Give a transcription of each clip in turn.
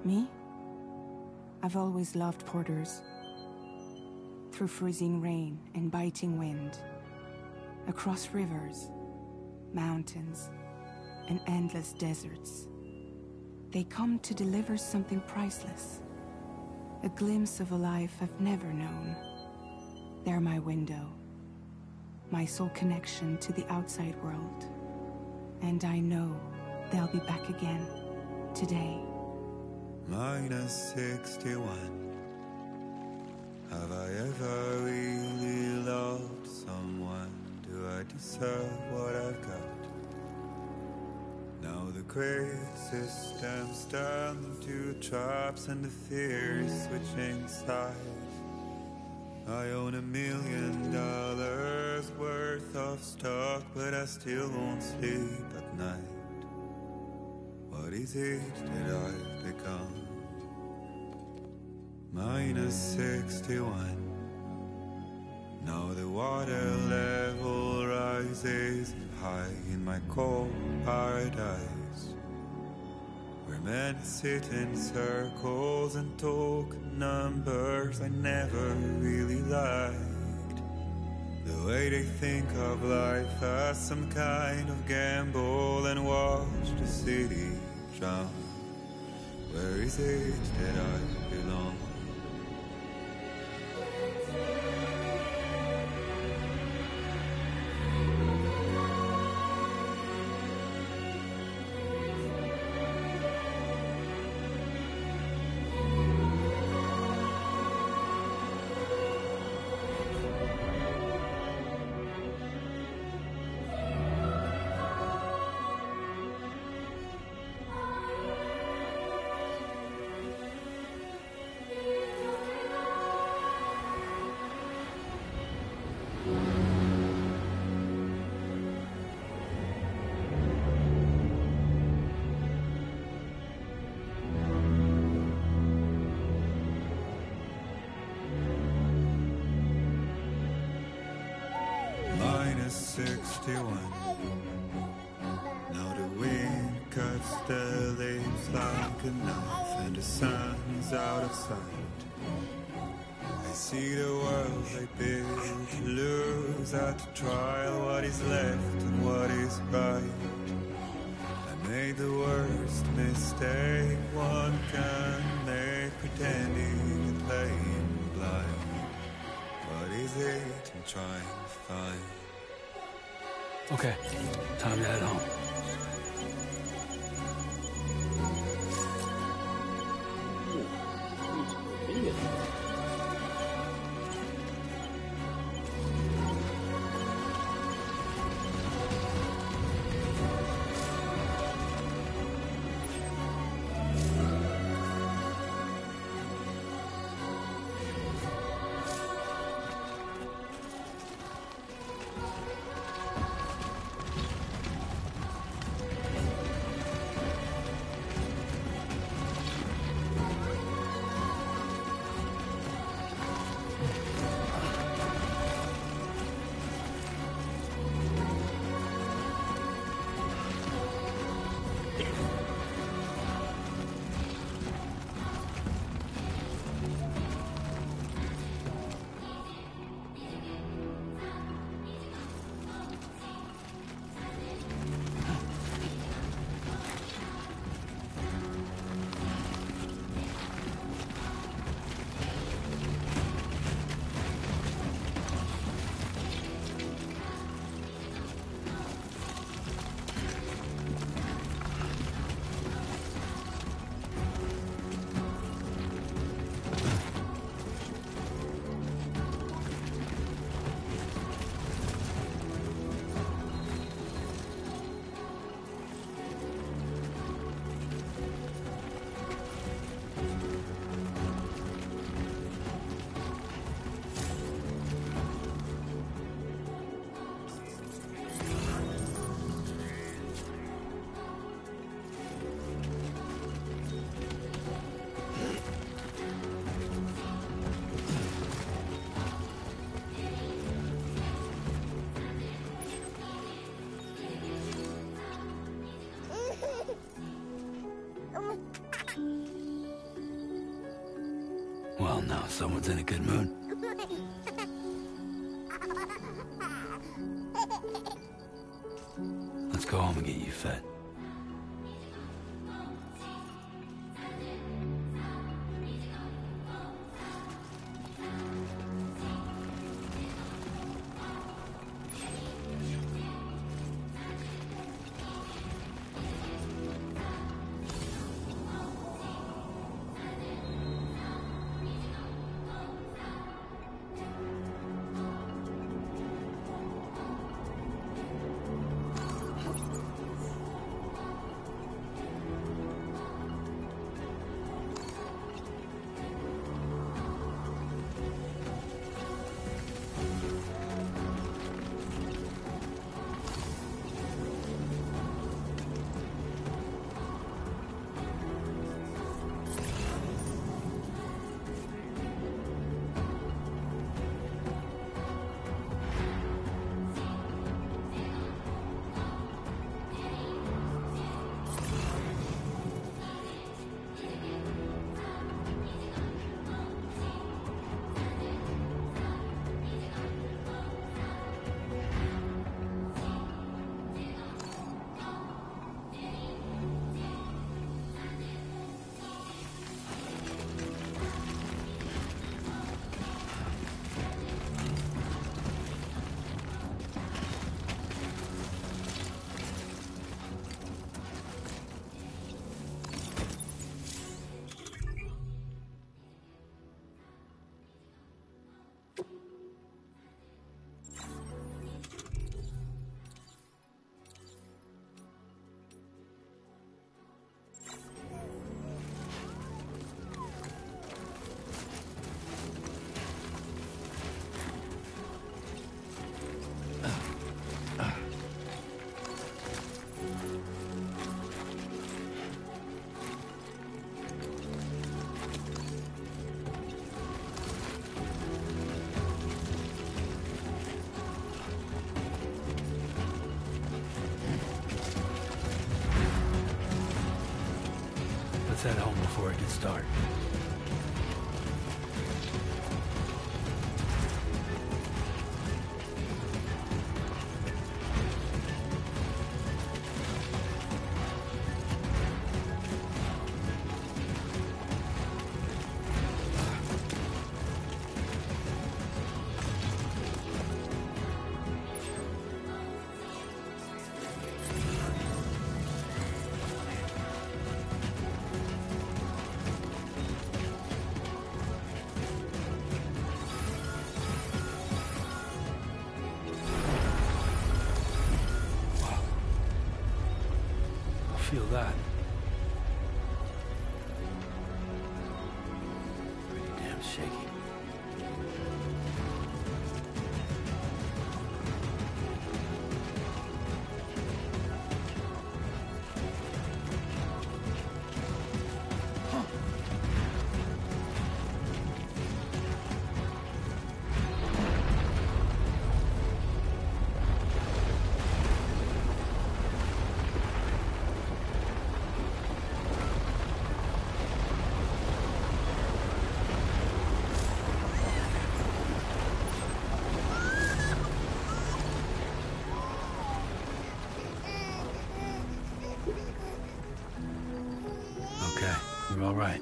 Me? I've always loved porters. Through freezing rain and biting wind, across rivers, mountains, and endless deserts, they come to deliver something priceless, a glimpse of a life I've never known. They're my window, my sole connection to the outside world, and I know they'll be back again today. -61. Have I ever really loved someone? Do I deserve what I've got? Now the great systems turn to traps and the fear is switching sides. I own $1 million worth of stock, but I still won't sleep at night. What is it that I've become? -61. Now the water level rises high in my cold paradise, where men sit in circles and talk numbers I never really liked. The way they think of life as some kind of gamble and watch the city drown. Where is it that I belong? -61. Now the wind cuts the leaves like a knife and the sun's out of sight. I see the world I built lose at the trial, what is left and what is right. I made the worst mistake one can make, pretending and playing blind. What is it I'm trying to find? Okay, time to head home. Well, now someone's in a good mood. Let's go home and get you fed. Let's head home before it gets dark. Feel that. Pretty damn shaky. Okay, you're all right.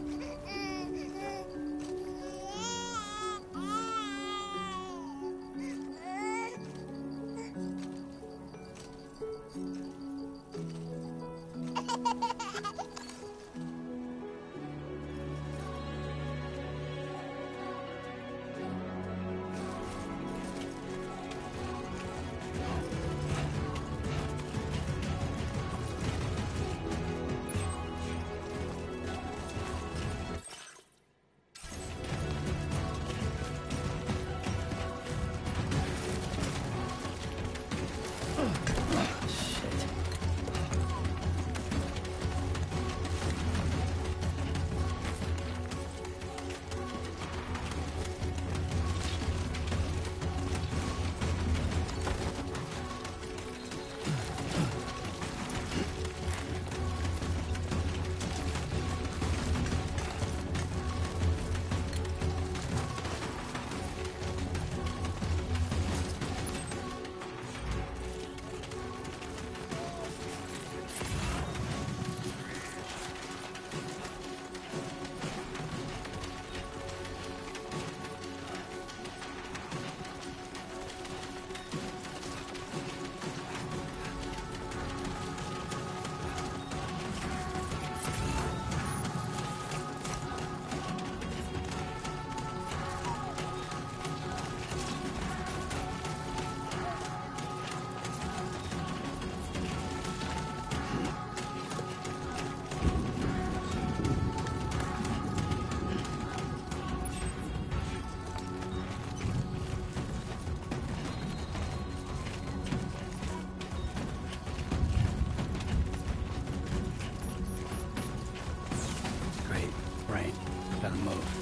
mode.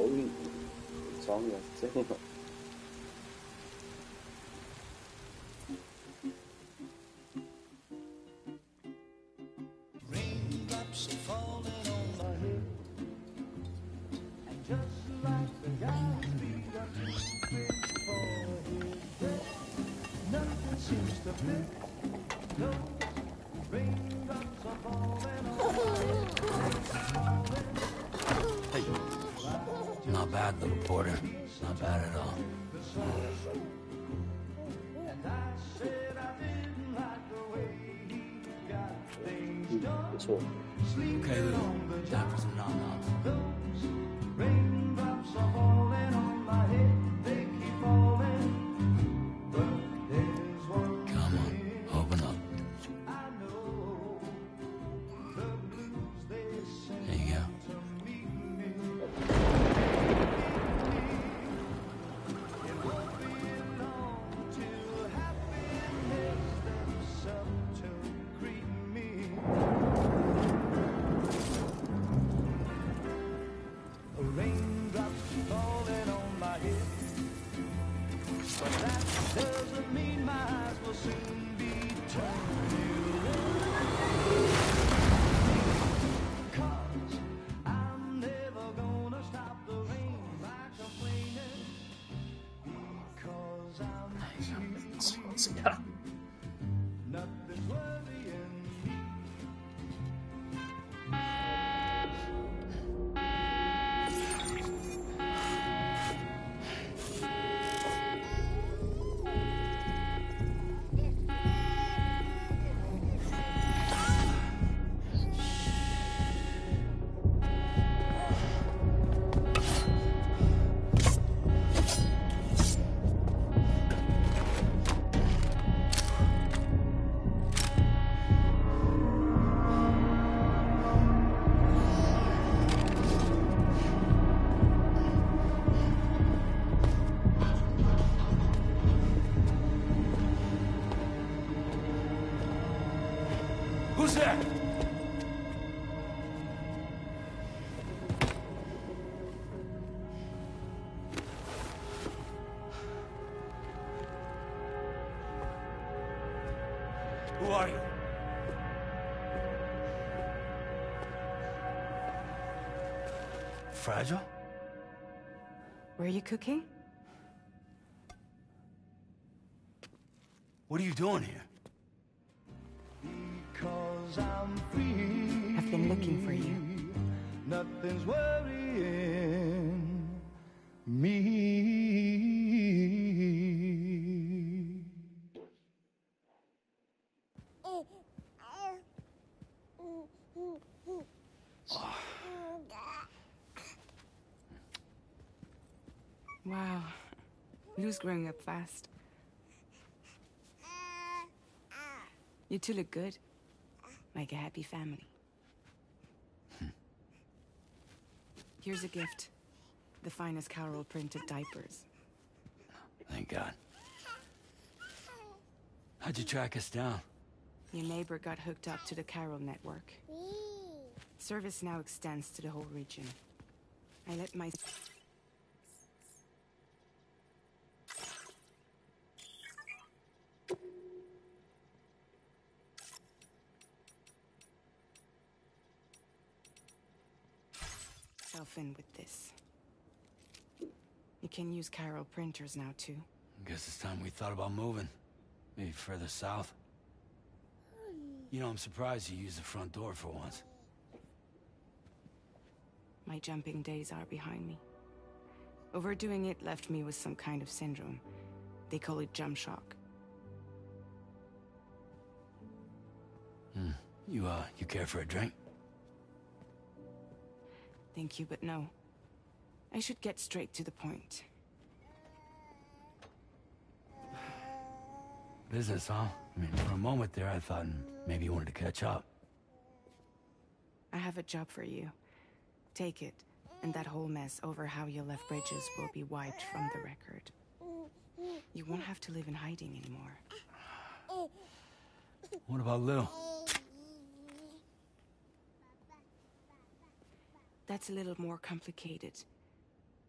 头晕，装的是这个。Not bad, little porter. Not bad at all. Okay, Lou. Time for some nom-noms. Come on, open up. There you go. Who's there? Who are you? Fragile? Were you cooking? What are you doing here? I've been looking for you. Nothing's worrying me. Wow. Lou's growing up fast. You two look good. Like a happy family. Here's a gift. The finest Carol printed diapers. Thank God. How'd you track us down? Your neighbor got hooked up to the Carol network. Service now extends to the whole region. I let my... in with this. You can use Carol printers now too. Guess it's time we thought about moving. Maybe further south. You know, I'm surprised you used the front door for once. My jumping days are behind me. Overdoing it left me with some kind of syndrome. They call it jump shock. You care for a drink? Thank you, but no. I should get straight to the point. Business, huh? I mean, for a moment there, I thought maybe you wanted to catch up. I have a job for you. Take it, and that whole mess over how you left bridges will be wiped from the record. You won't have to live in hiding anymore. What about Lou? That's a little more complicated.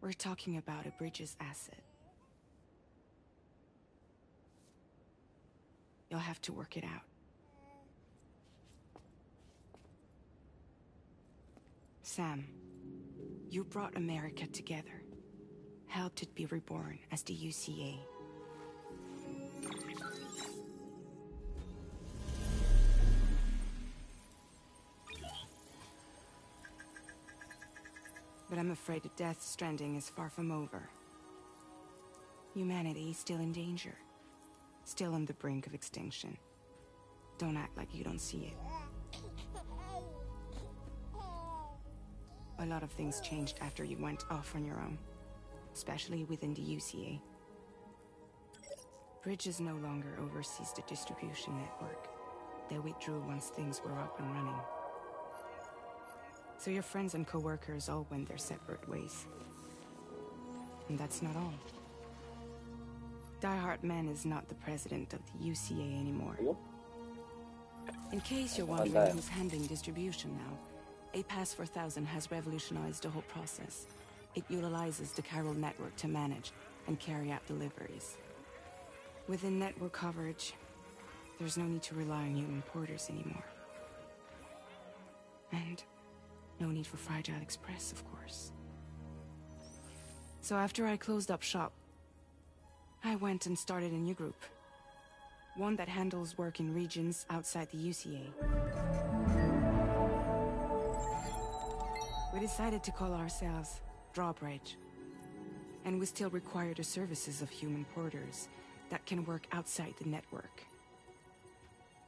We're talking about a bridges asset. You'll have to work it out. Sam, you brought America together. Helped it be reborn as the UCA. But I'm afraid that Death Stranding is far from over. Humanity is still in danger. Still on the brink of extinction. Don't act like you don't see it. A lot of things changed after you went off on your own. Especially within the UCA. Bridges no longer oversees the distribution network. They withdrew once things were up and running. So your friends and co-workers all went their separate ways. And that's not all. Die Hard Man is not the president of the UCA anymore. In case you're wondering who's handling distribution now, A Pass 4000 has revolutionized the whole process. It utilizes the chiral network to manage and carry out deliveries. Within network coverage, there's no need to rely on human porters anymore. And no need for Fragile Express, of course. So after I closed up shop, I went and started a new group. One that handles work in regions outside the UCA. We decided to call ourselves Drawbridge. And we still require the services of human porters that can work outside the network.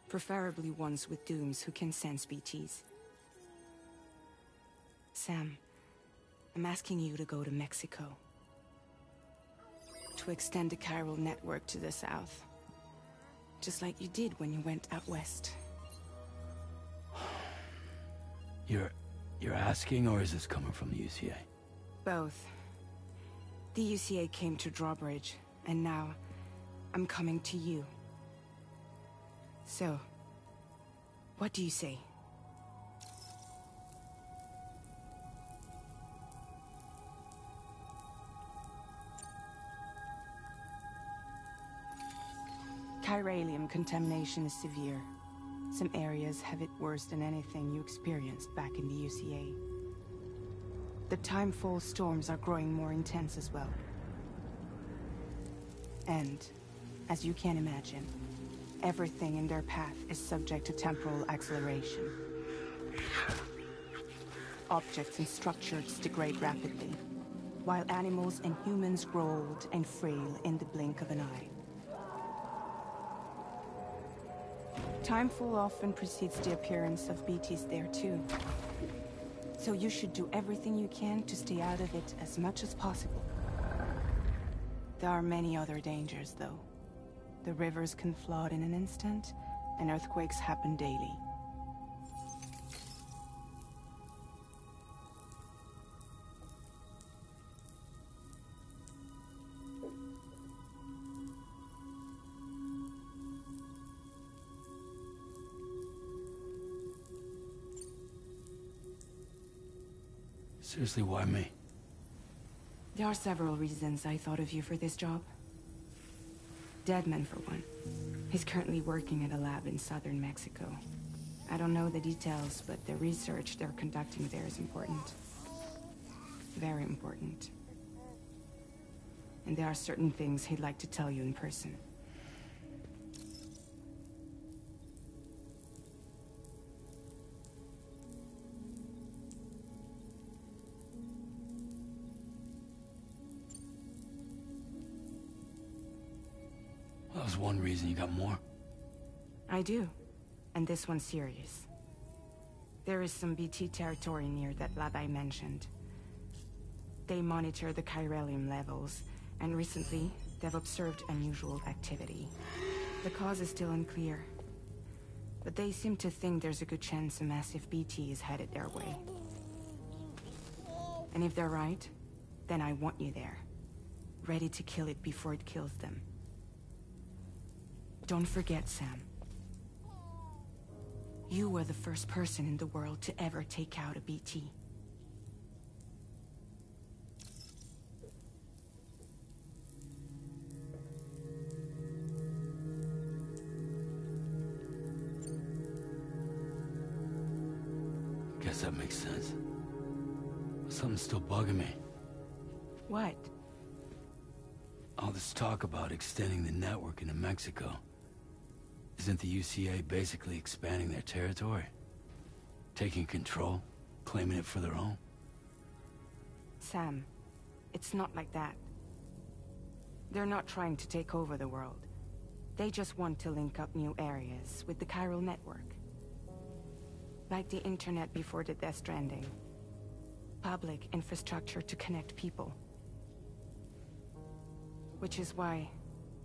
Preferably ones with dooms who can sense BTs. Sam, I'm asking you to go to Mexico. To extend the chiral network to the south. Just like you did when you went out west. You're asking, or is this coming from the UCA? Both. The UCA came to Drawbridge, and now I'm coming to you. So, what do you say? Chiralium contamination is severe. Some areas have it worse than anything you experienced back in the UCA. The timefall storms are growing more intense as well. And, as you can imagine, everything in their path is subject to temporal acceleration. Objects and structures degrade rapidly, while animals and humans grow old and frail in the blink of an eye. Timefall often precedes the appearance of BTs there too. So you should do everything you can to stay out of it as much as possible. There are many other dangers, though. The rivers can flood in an instant, and earthquakes happen daily. Seriously, why me? There are several reasons I thought of you for this job. Deadman, for one. He's currently working at a lab in southern Mexico. I don't know the details, but the research they're conducting there is important. Very important. And there are certain things he'd like to tell you in person. That was one reason. You got more? I do. And this one's serious. There is some BT territory near that lab I mentioned. They monitor the chiralium levels, and recently, they've observed unusual activity. The cause is still unclear. But they seem to think there's a good chance a massive BT is headed their way. And if they're right, then I want you there, ready to kill it before it kills them. Don't forget, Sam. You were the first person in the world to ever take out a BT. Guess that makes sense. Something's still bugging me. What? All this talk about extending the network into Mexico. Isn't the UCA basically expanding their territory? Taking control? Claiming it for their own? Sam, it's not like that. They're not trying to take over the world. They just want to link up new areas with the chiral network. Like the internet before the Death Stranding. Public infrastructure to connect people. Which is why,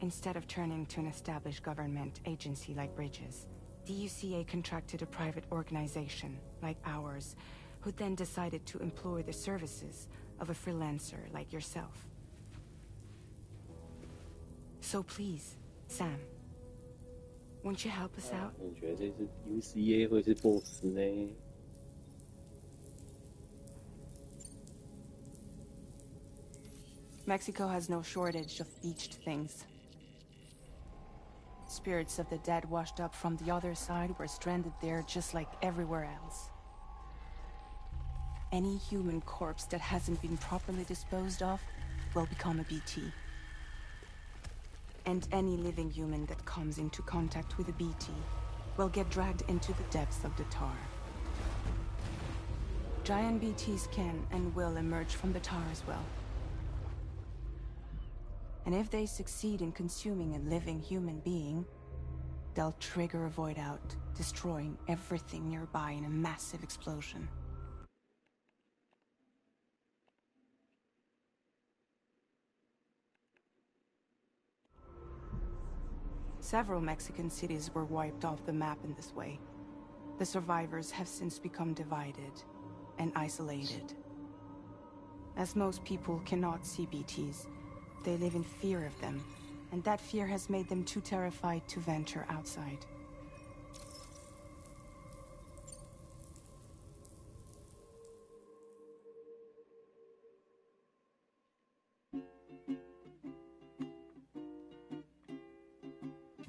instead of turning to an established government agency like Bridges, the UCA contracted a private organization, like ours, who then decided to employ the services of a freelancer like yourself. So please, Sam, won't you help us out? 你觉得这是 UCA 会是 boss 呢？ Mexico has no shortage of beached things. Spirits of the dead washed up from the other side were stranded there just like everywhere else. Any human corpse that hasn't been properly disposed of will become a BT. And any living human that comes into contact with a BT will get dragged into the depths of the tar. Giant BTs can and will emerge from the tar as well. And if they succeed in consuming a living human being, they'll trigger a void out, destroying everything nearby in a massive explosion. Several Mexican cities were wiped off the map in this way. The survivors have since become divided and isolated. As most people cannot see BTs, they live in fear of them, and that fear has made them too terrified to venture outside.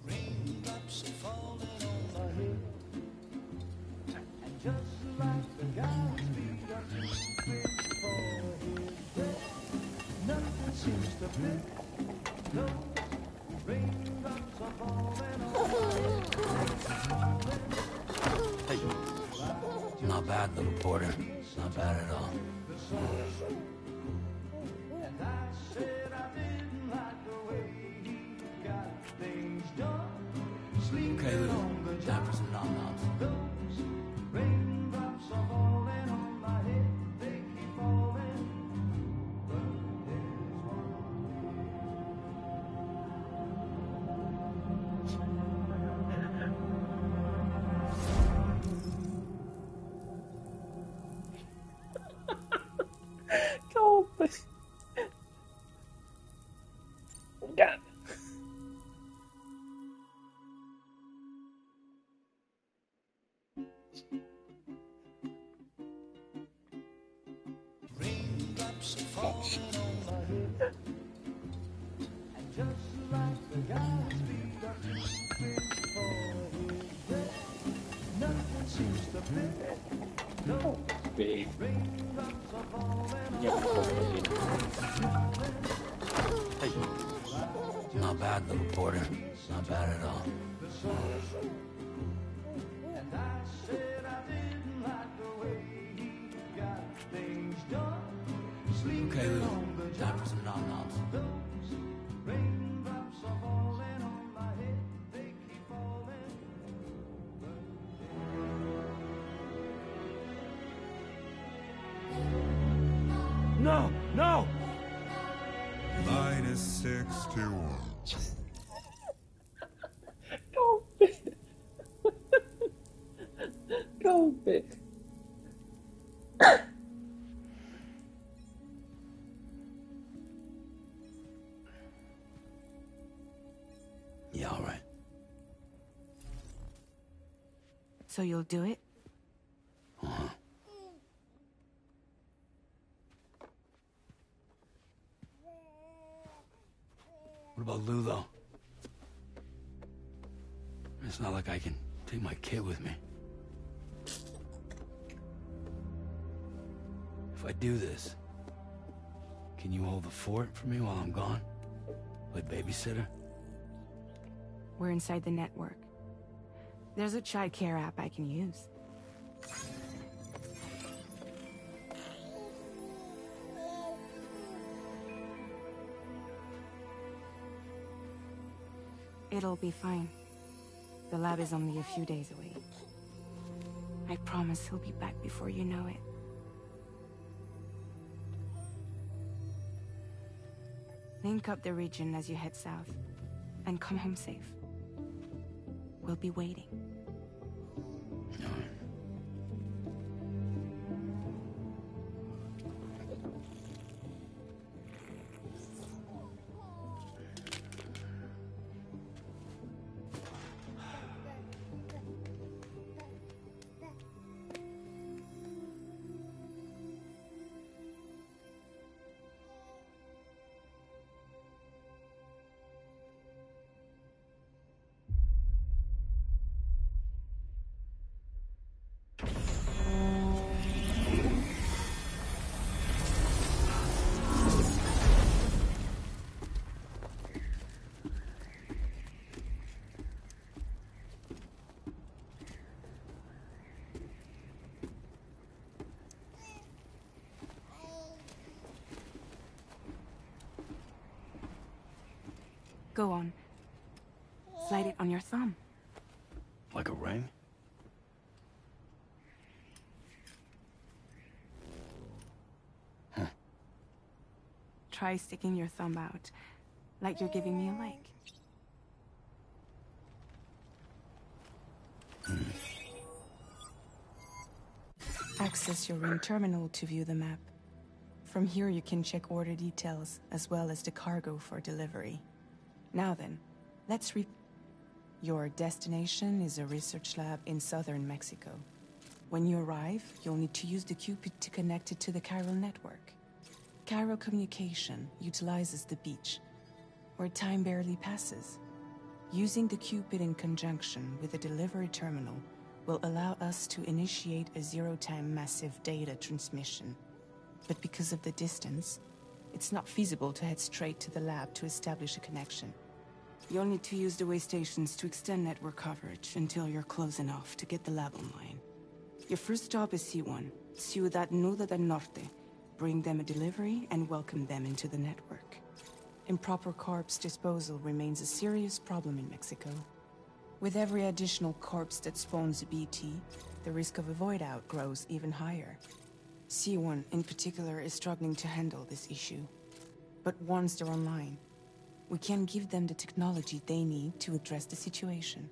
Raindrops are falling on my head, and just like the guy's feet are too big for his bed, nothing seems to fit. No, raindrops are falling on my head. Hey. Not bad, little Porter. Not bad at all. And I said I didn't like the way he got things done. Okay, Lou. Time for some nom-noms. Those raindrops are falling on my head. They keep falling. But there's one. Raindrops are falling on my head, and just like the guy's feet are too big for his bed, nothing seems to fit. No, 对， raindrops are falling 要不扣分。 Hey. Not bad, little Porter. Not bad at all. And I said I didn't like the way he got things done. Okay, Lou. Time for some nom-noms. Those raindrops are falling on my head. They keep falling. No! No! Minus 61. 对， Yeah, all right. So you'll do it? What about Lou, though? It's not like I can take my kid with me. If I do this, can you hold the fort for me while I'm gone? Play babysitter? We're inside the network. There's a child care app I can use. It'll be fine. The lab is only a few days away. I promise he'll be back before you know it. Link up the region as you head south, and come home safe. We'll be waiting. Go on. Slide it on your thumb. Like a ring? Try sticking your thumb out, like you're giving me a like. Access your ring terminal to view the map. From here you can check order details, as well as the cargo for delivery. Now then, let's Your destination is a research lab in southern Mexico. When you arrive, you'll need to use the Cupid to connect it to the chiral network. Chiral communication utilizes the beach, where time barely passes. Using the Cupid in conjunction with the delivery terminal will allow us to initiate a zero-time massive data transmission. But because of the distance, it's not feasible to head straight to the lab to establish a connection. You'll need to use the way stations to extend network coverage until you're close enough to get the lab online. Your first stop is C1, Ciudad Nuda del Norte. Bring them a delivery and welcome them into the network. Improper corpse disposal remains a serious problem in Mexico. With every additional corpse that spawns a BT, the risk of a void out grows even higher. C1 in particular is struggling to handle this issue. But once they're online, we can give them the technology they need to address the situation.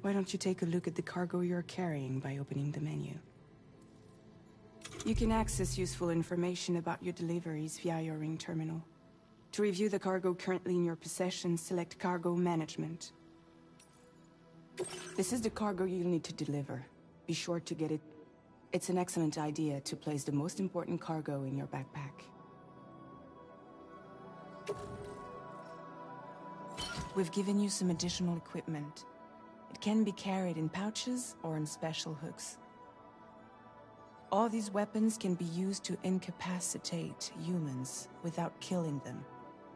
Why don't you take a look at the cargo you're carrying by opening the menu? You can access useful information about your deliveries via your ring terminal. To review the cargo currently in your possession, select Cargo Management. This is the cargo you'll need to deliver. Be sure to get it. It's an excellent idea to place the most important cargo in your backpack. We've given you some additional equipment. It can be carried in pouches or in special hooks. All these weapons can be used to incapacitate humans without killing them.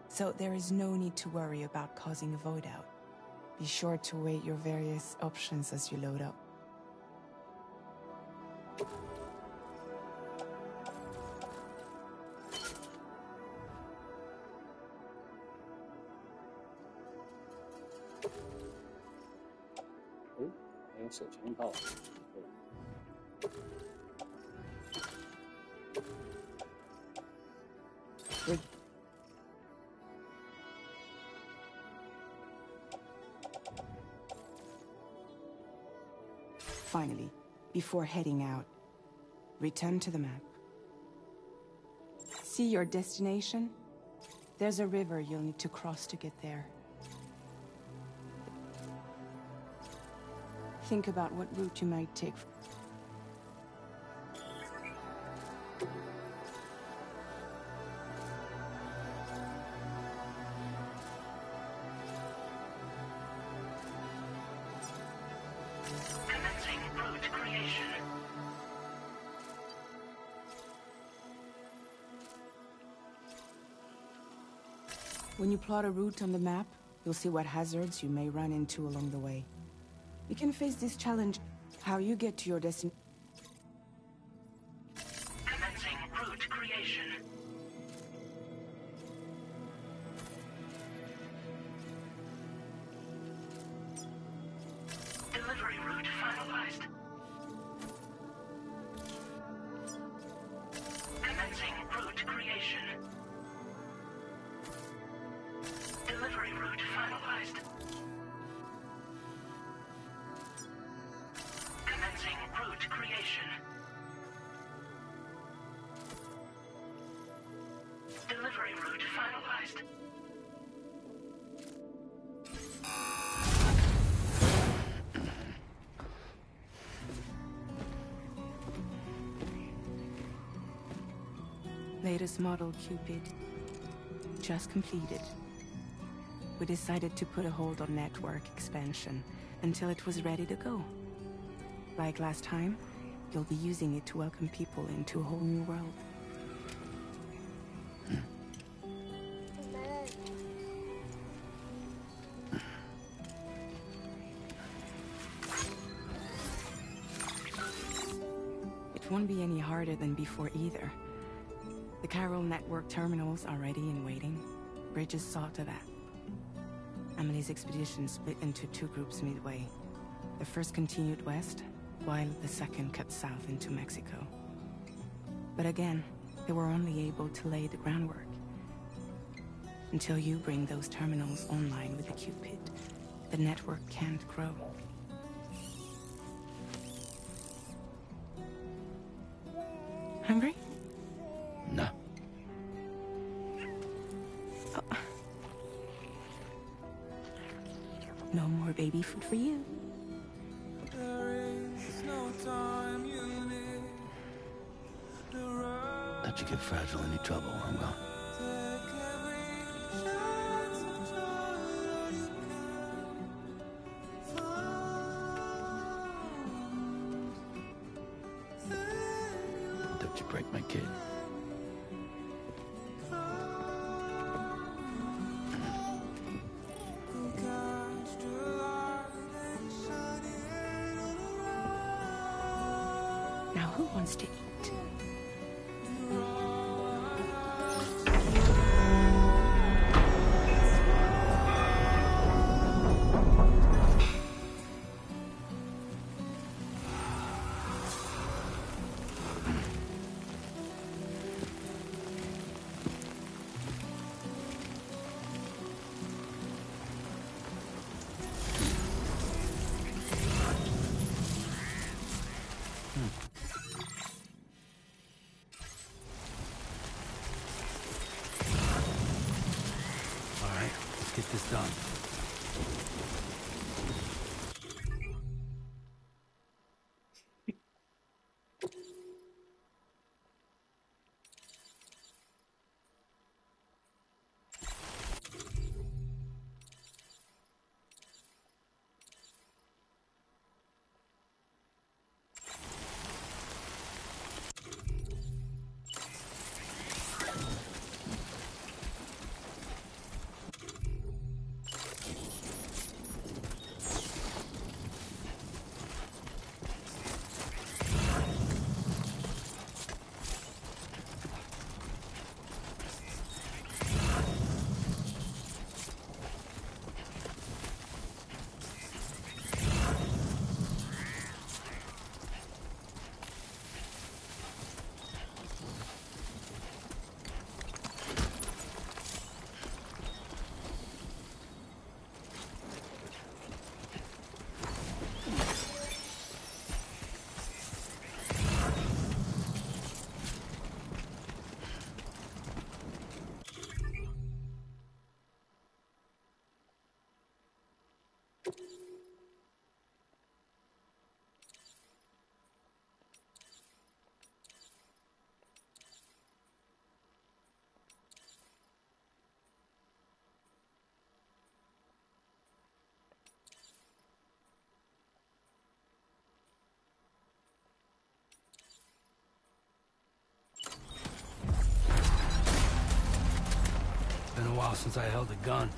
So there is no need to worry about causing a void out. Be sure to weigh your various options as you load up. Oh, 还有手枪炮。Finally, before heading out, return to the map. See your destination? There's a river you'll need to cross to get there. Think about what route you might take. Commencing route creation. When you plot a route on the map, you'll see what hazards you may run into along the way. You can face this challenge how you get to your destination. Commencing route creation. Delivery route finalized. Commencing route creation. Delivery route finalized. Commencing route creation. Delivery route finalized. Latest model Cupid. Just completed. We decided to put a hold on network expansion until it was ready to go. Like last time, you'll be using it to welcome people into a whole new world. It won't be any harder than before either. The Carol network terminals are ready and waiting. Bridges saw to that. Emily's expedition split into two groups midway. The first continued west, while the second cut south into Mexico. But again, they were only able to lay the groundwork. Until you bring those terminals online with the Cupid, the network can't grow. Hungry? No. No more baby food for you. Let you get fragile, any trouble, I'm gone. Don't you break my kid. Now who wants to eat? All right, let's get this done. Been a while since I held a gun.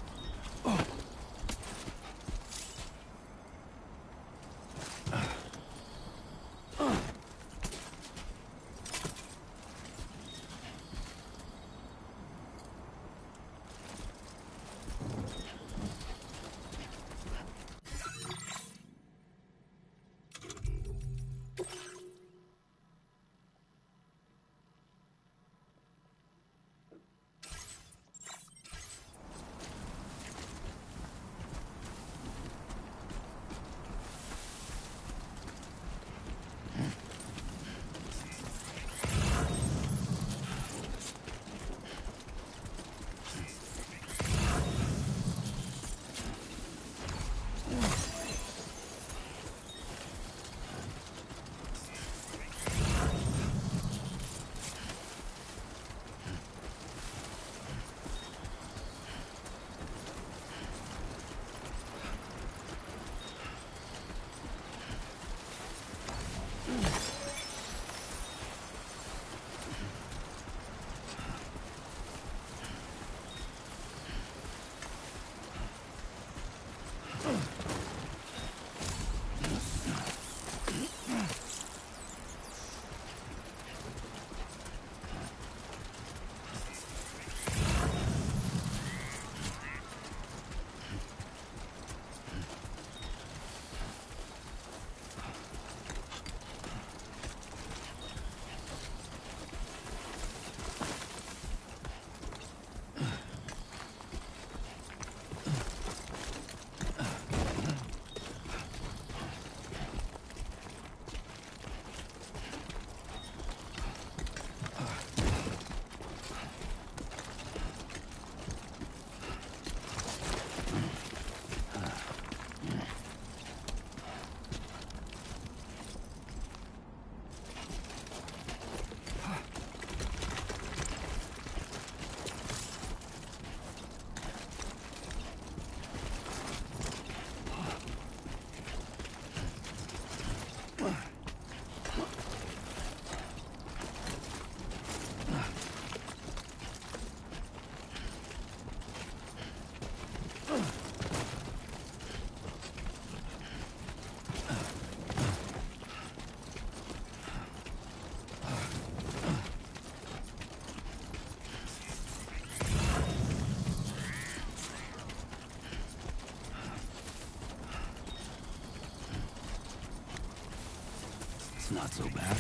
It's not so bad.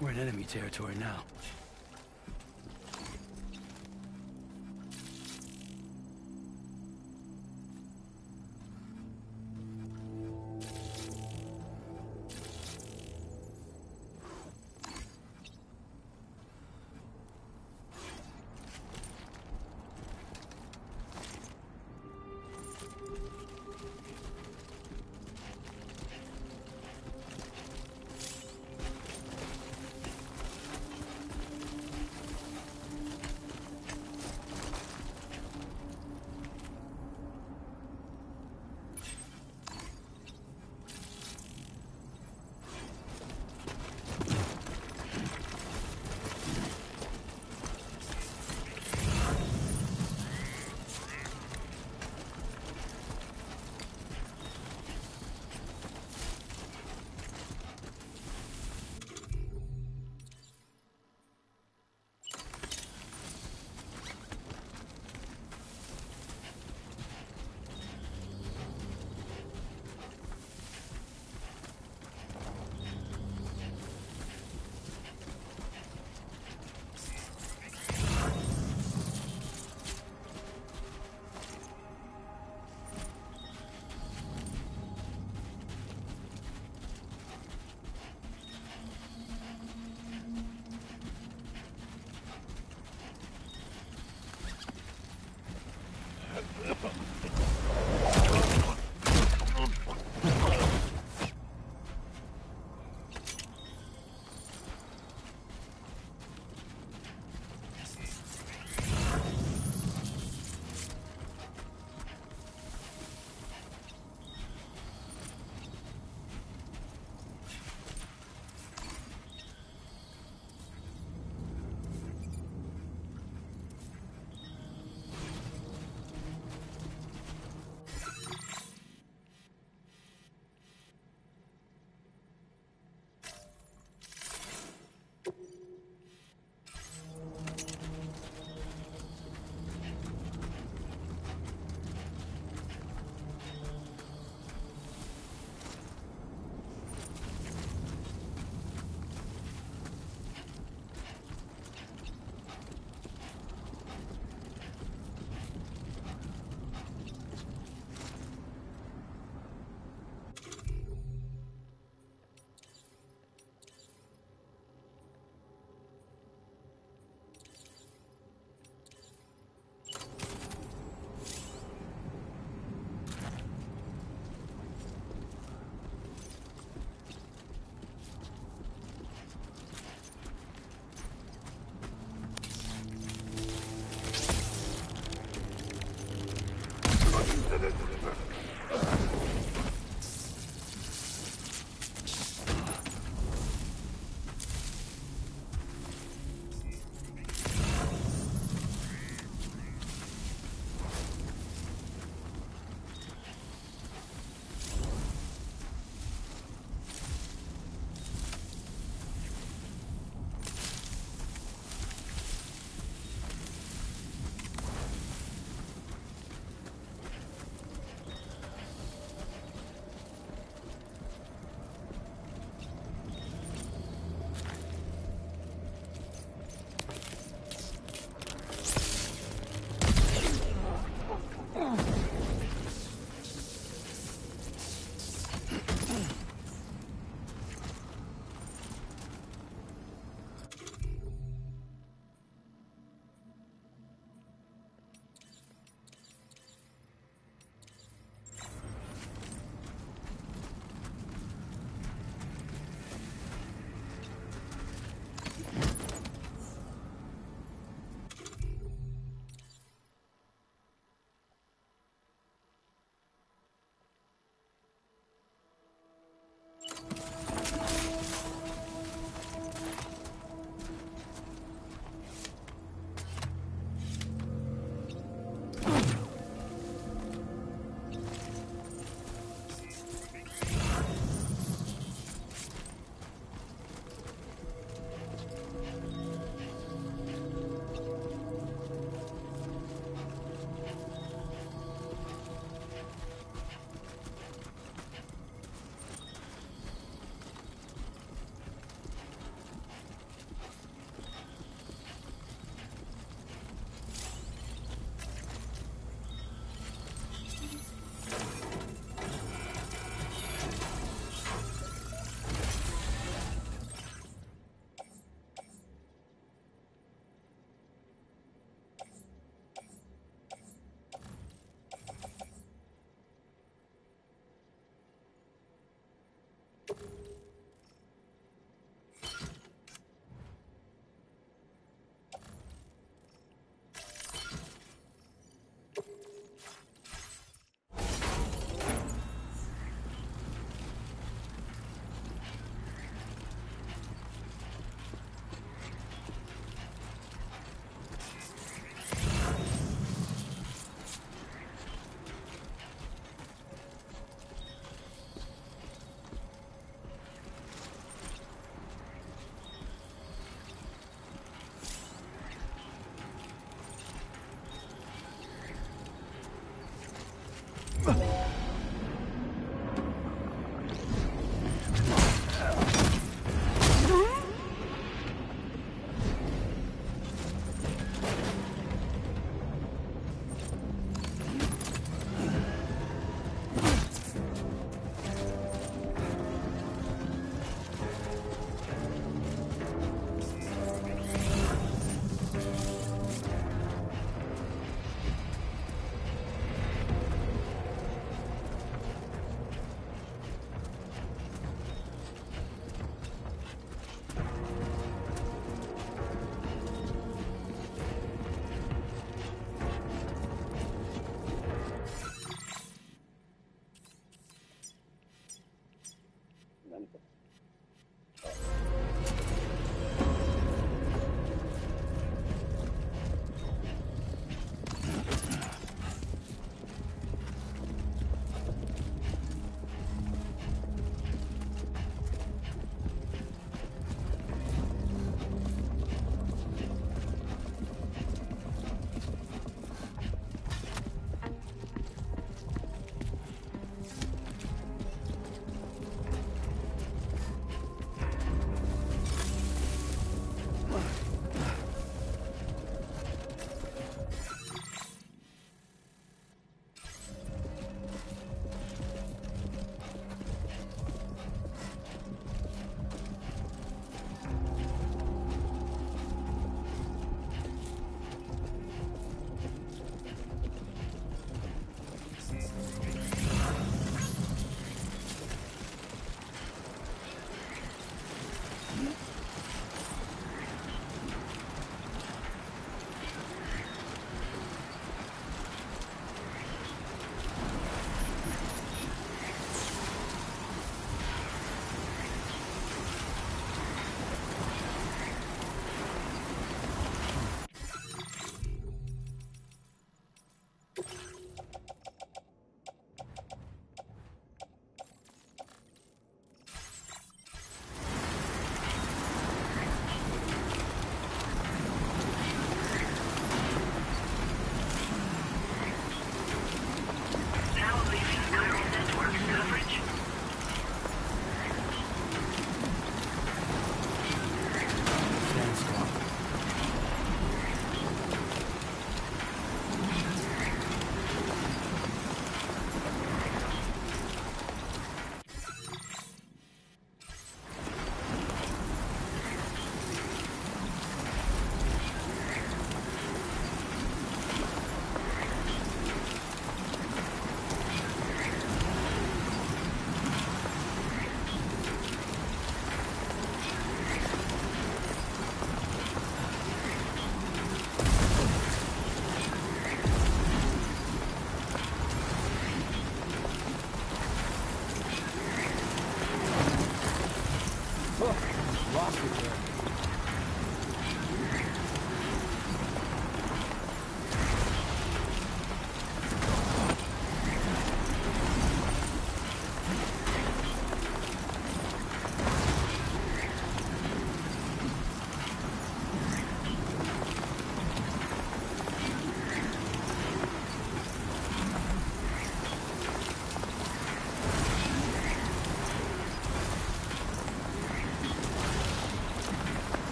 We're in enemy territory now.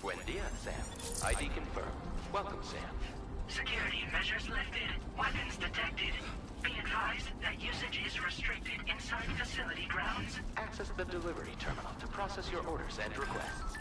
Buen dia, Sam. ID confirmed. Welcome, Sam. Security measures lifted. Weapons detected. Be advised that usage is restricted inside facility grounds. Access the delivery terminal to process your orders and requests.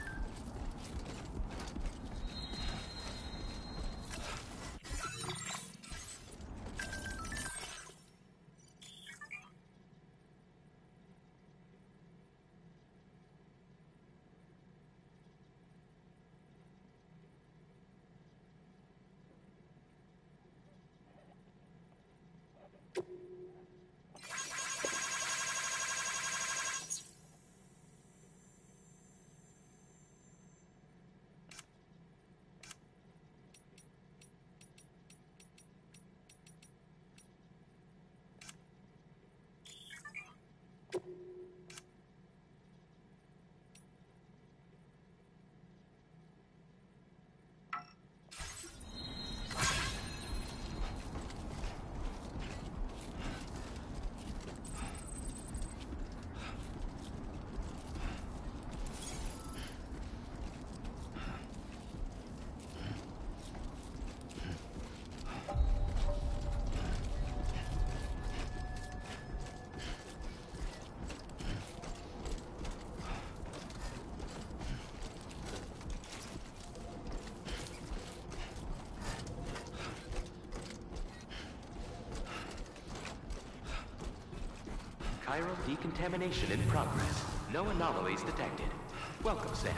Chiral decontamination in progress. No anomalies detected. Welcome, Sam.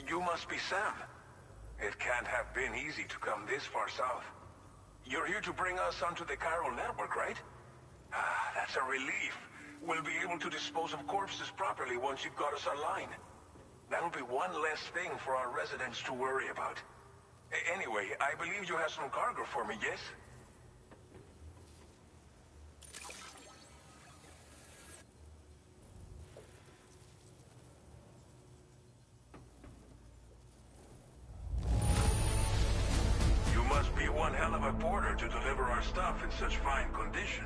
You must be Sam. It can't have been easy to come this far south. You're here to bring us onto the Chiral network, right? Ah, that's a relief. We'll be able to dispose of corpses properly once you've got us online. That'll be one less thing for our residents to worry about. Anyway, I believe you have some cargo for me, yes? one hell of a porter to deliver our stuff in such fine condition.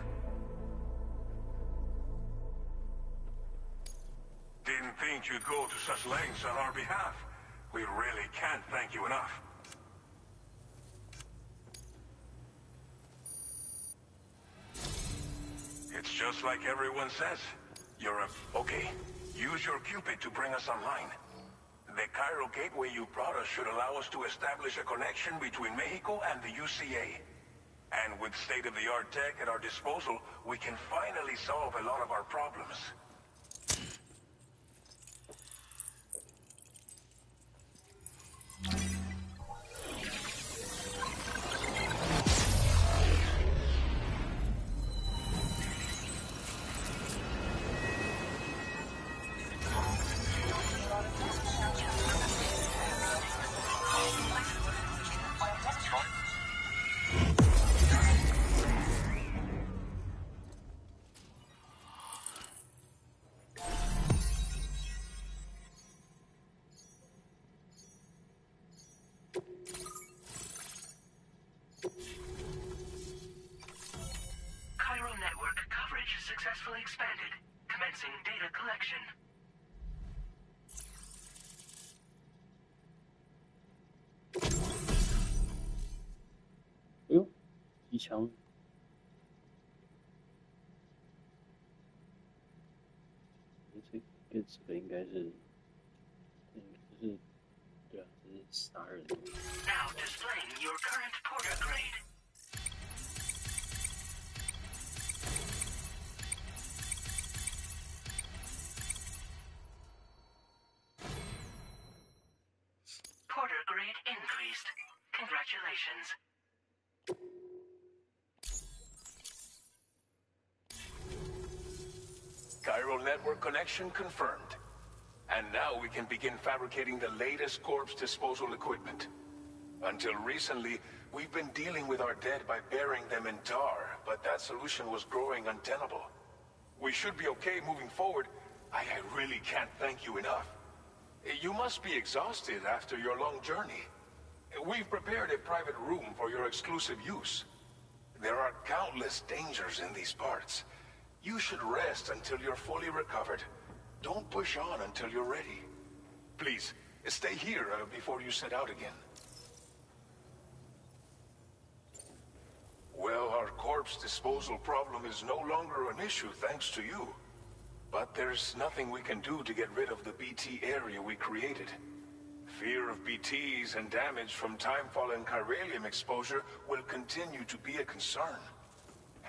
Didn't think you'd go to such lengths on our behalf. We really can't thank you enough. It's just like everyone says. You're a... Okay, use your Cupid to bring us online. The Cairo gateway you brought us should allow us to establish a connection between Mexico and the UCA. And with state-of-the-art tech at our disposal, we can finally solve a lot of our problems. Cairo network coverage successfully expanded. Commencing data collection.哎呦，机枪！这个应该是，对啊，这是杀人。Now displaying your current porter grade. Porter grade increased. Congratulations. Cairo network connection confirmed. And now we can begin fabricating the latest corpse disposal equipment. Until recently, we've been dealing with our dead by burying them in tar, but that solution was growing untenable. We should be okay moving forward. I really can't thank you enough. You must be exhausted after your long journey. We've prepared a private room for your exclusive use. There are countless dangers in these parts. You should rest until you're fully recovered. Don't push on until you're ready. Please, stay here before you set out again. Well, our corpse disposal problem is no longer an issue thanks to you. But there's nothing we can do to get rid of the BT area we created. Fear of BTs and damage from timefall and chiralium exposure will continue to be a concern.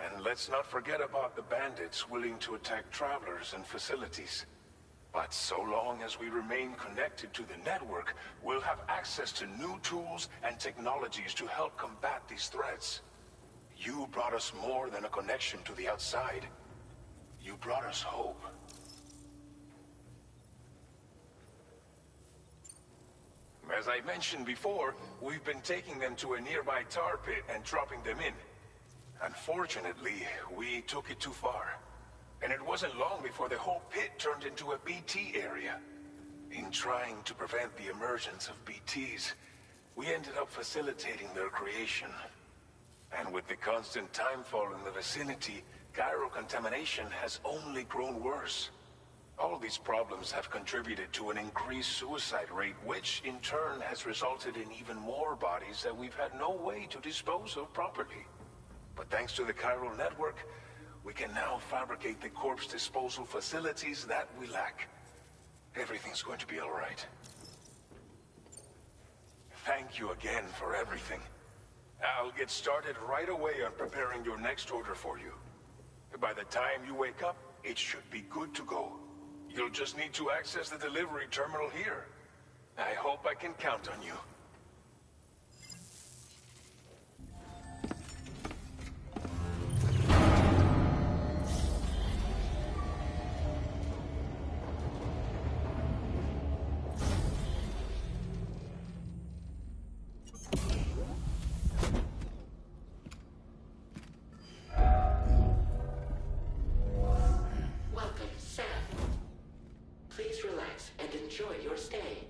And let's not forget about the bandits willing to attack travelers and facilities. But so long as we remain connected to the network, we'll have access to new tools and technologies to help combat these threats. You brought us more than a connection to the outside. You brought us hope. As I mentioned before, we've been taking them to a nearby tar pit and dropping them in. Unfortunately, we took it too far. And it wasn't long before the whole pit turned into a BT area. In trying to prevent the emergence of BTs, we ended up facilitating their creation. And with the constant timefall in the vicinity, Cairo contamination has only grown worse. All these problems have contributed to an increased suicide rate, which in turn has resulted in even more bodies that we've had no way to dispose of properly. But thanks to the Cairo network, we can now fabricate the corpse disposal facilities that we lack. Everything's going to be all right. Thank you again for everything. I'll get started right away on preparing your next order for you. By the time you wake up, it should be good to go. You'll just need to access the delivery terminal here. I hope I can count on you. Welcome, Sam. Please relax and enjoy your stay.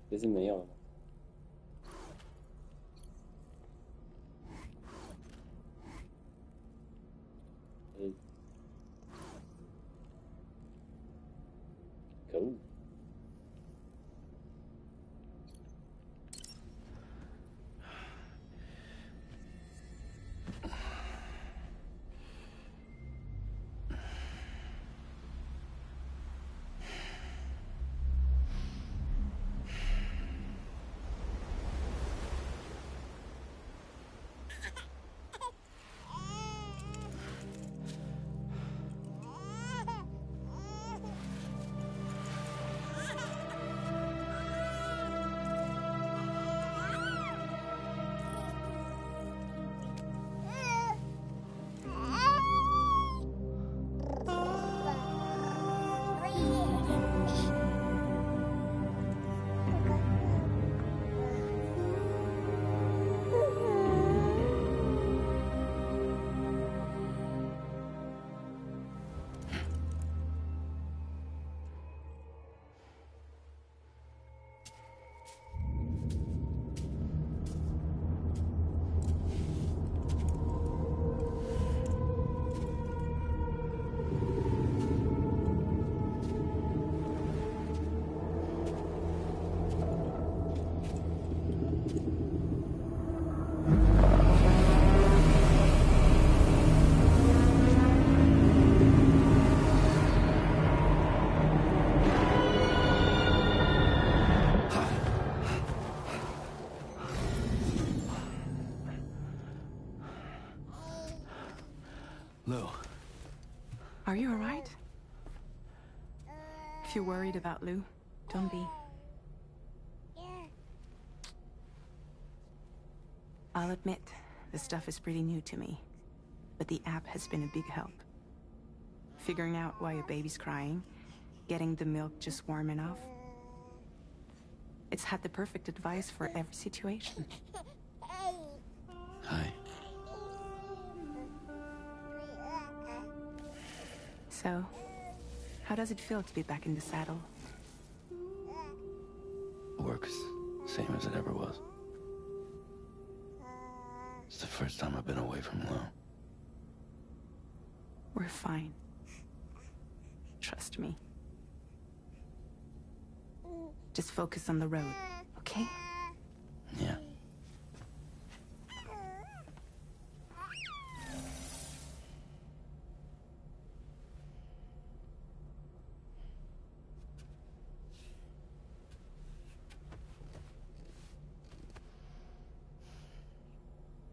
这是没有了吗？可恶！Lou. Are you alright? If you're worried about Lou, don't be. I'll admit, this stuff is pretty new to me, but the app has been a big help. Figuring out why a baby's crying, getting the milk just warm enough. It's had the perfect advice for every situation. Hi. So, how does it feel to be back in the saddle? Works same as it ever was. It's the first time I've been away from Lou. We're fine. Trust me. Just focus on the road, okay? Yeah.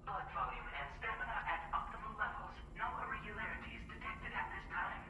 Blood volume and stamina at optimal levels. No irregularities detected at this time.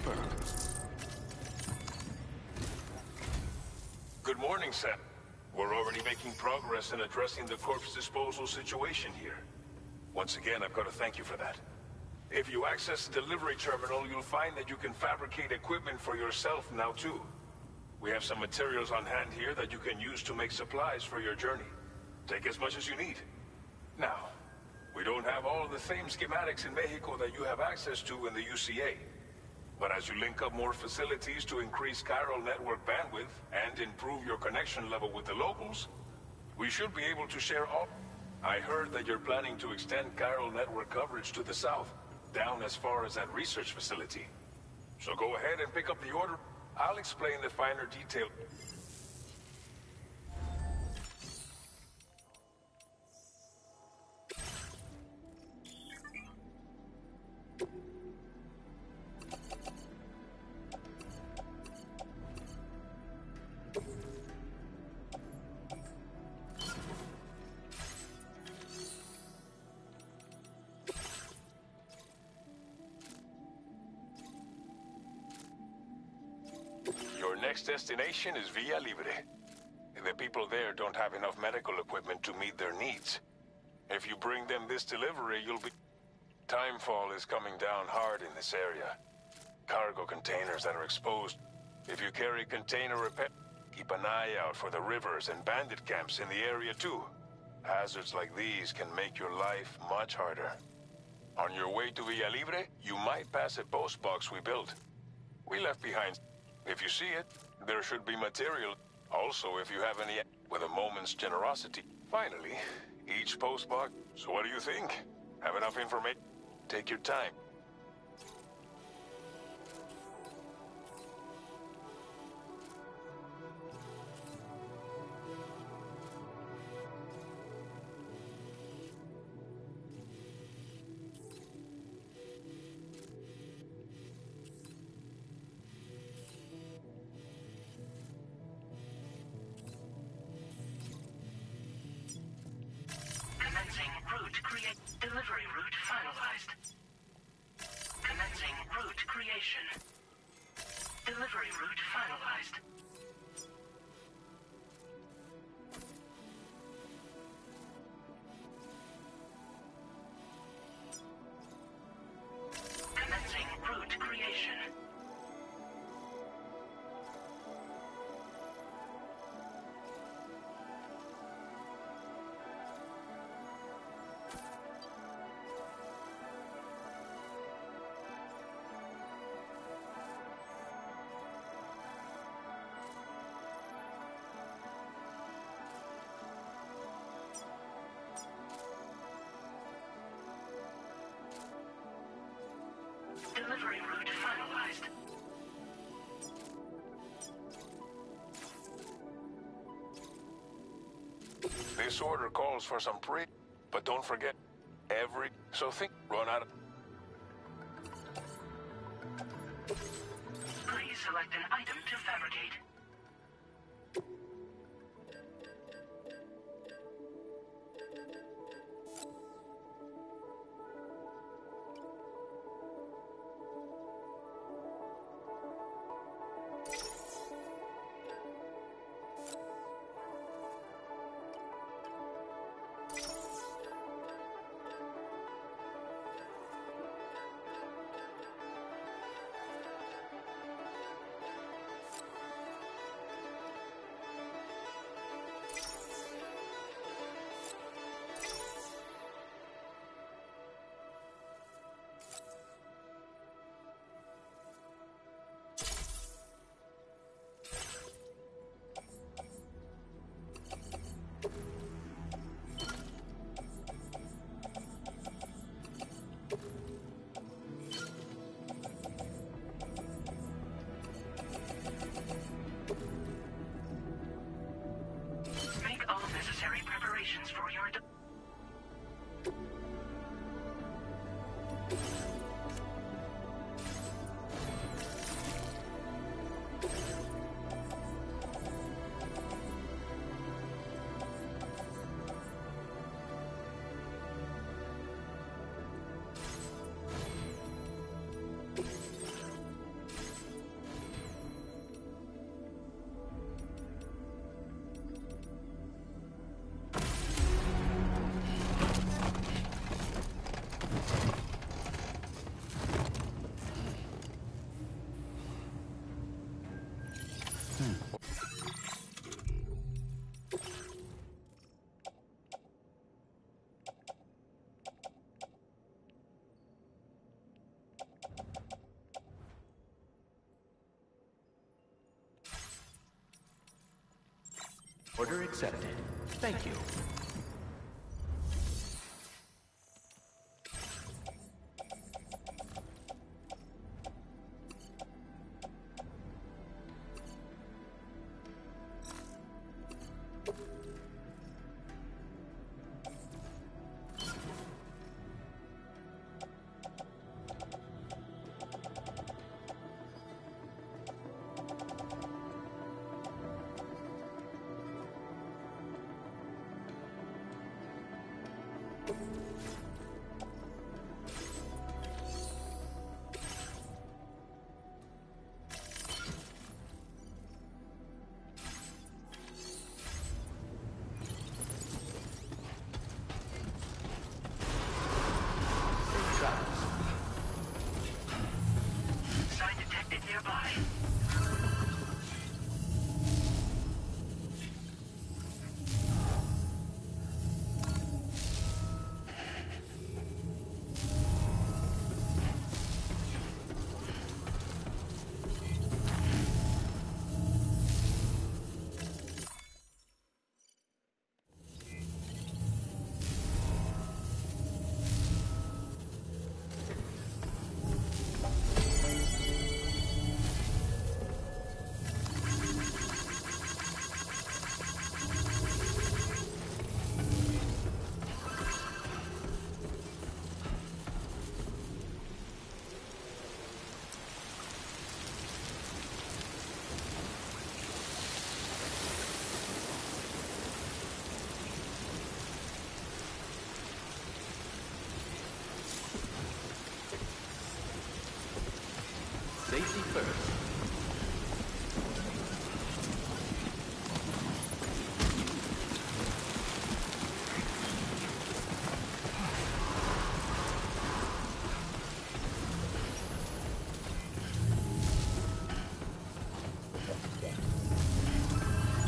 confirmed. Good morning, Sam. We're already making progress in addressing the corpse disposal situation here. Once again, I've got to thank you for that. If you access the delivery terminal, you'll find that you can fabricate equipment for yourself now too. We have some materials on hand here that you can use to make supplies for your journey. Take as much as you need. Now, we don't have all the same schematics in Mexico that you have access to in the UCA. But as you link up more facilities to increase chiral network bandwidth and improve your connection level with the locals, we should be able to share all... I heard that you're planning to extend chiral network coverage to the south, down as far as that research facility. So go ahead and pick up the order. I'll explain the finer detail. Your next destination is Villa Libre. The people there don't have enough medical equipment to meet their needs. If you bring them this delivery, you'll be... Timefall is coming down hard in this area. Cargo containers that are exposed. If you carry container repair, keep an eye out for the rivers and bandit camps in the area too. Hazards like these can make your life much harder. On your way to Villa Libre, you might pass a post box we built. We left behind. If you see it, there should be material. Also, if you have any, with a moment's generosity. Finally, each post box. So what do you think? Have enough information? Take your time. Commencing route create delivery route finalized. Commencing route creation. Delivery route finalized. Commencing route creation. Delivery route finalized. This order calls for some but don't forget, so run out of... Please select an item to fabricate. Make all necessary preparations for your Order accepted. Thank you. Sign detected nearby. Safety first.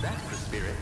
That's the spirit.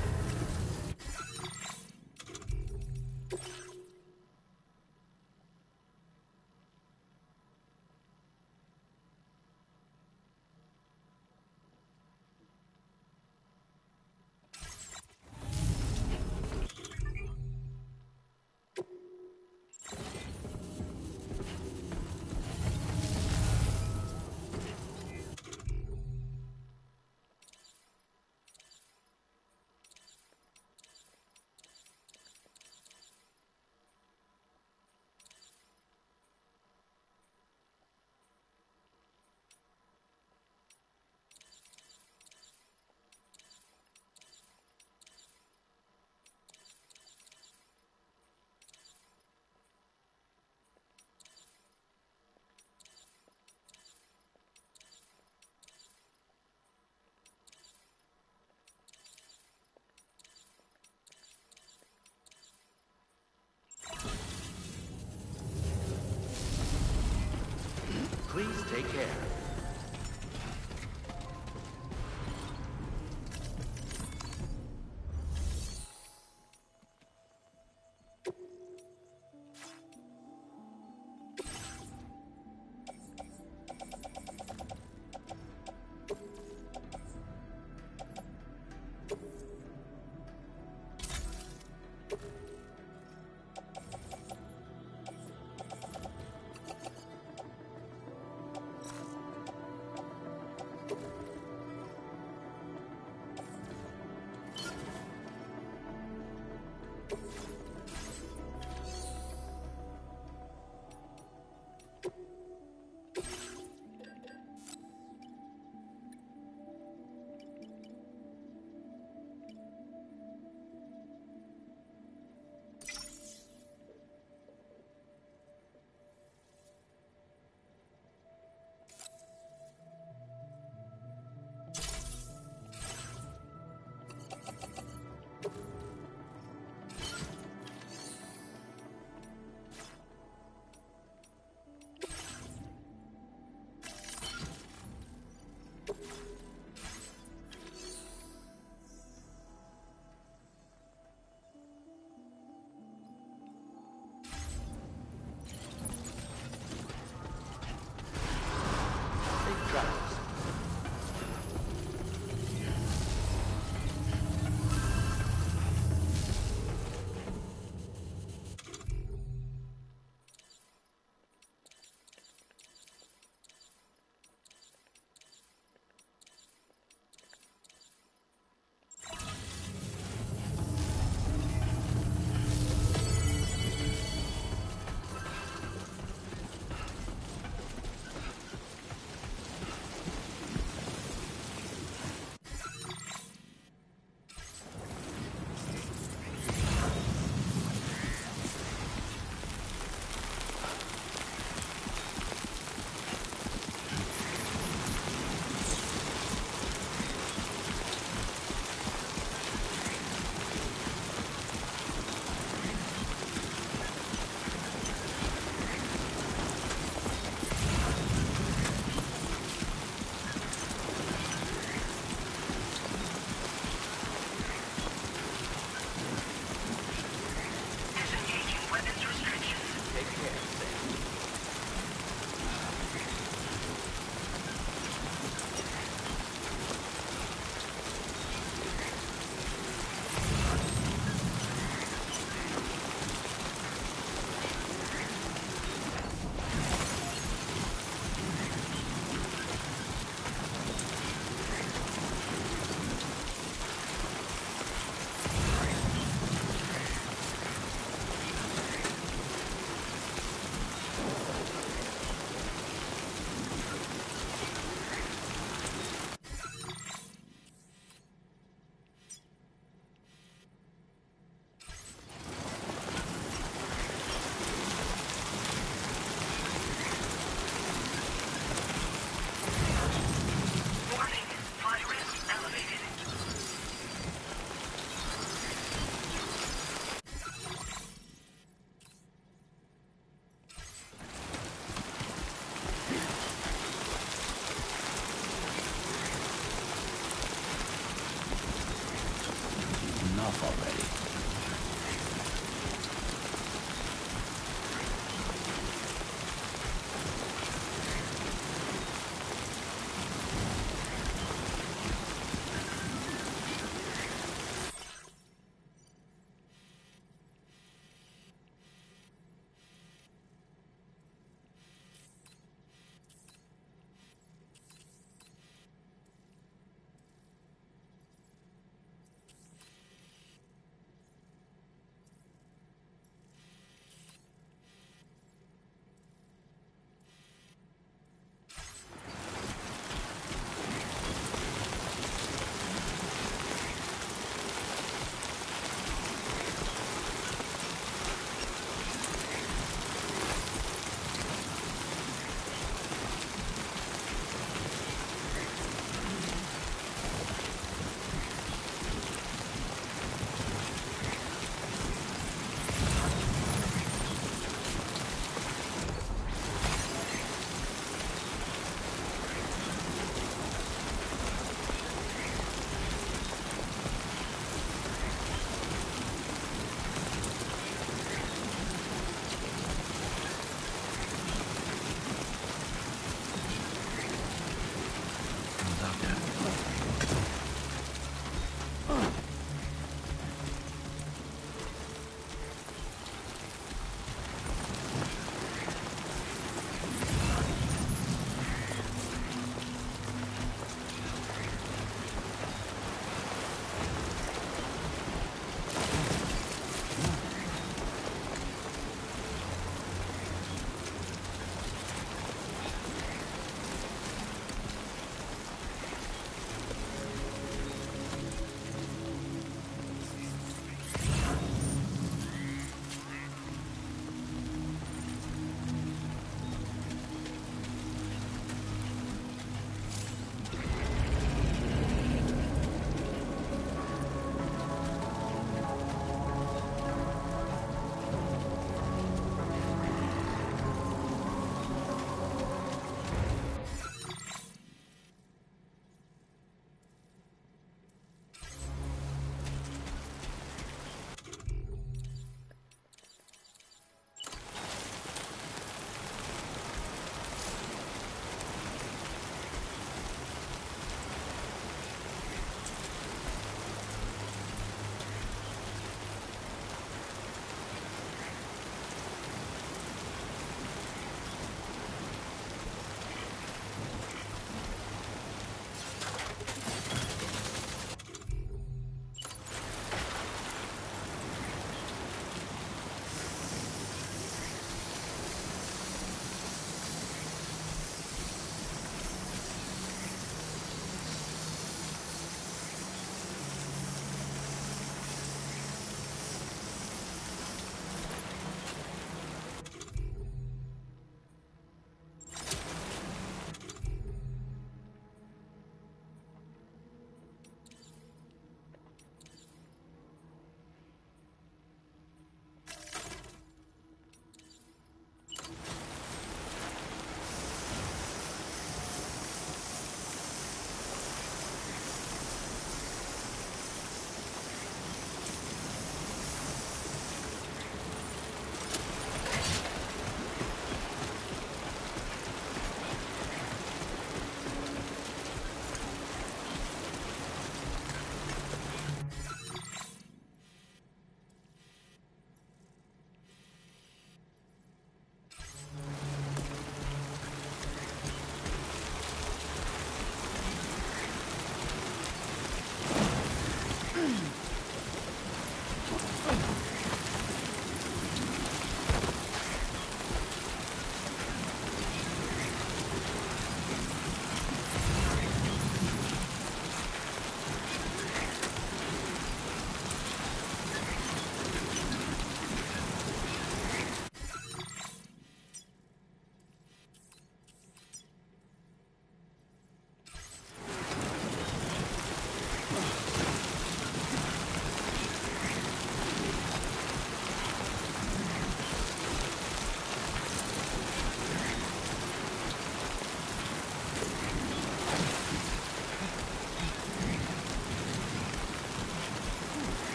off already.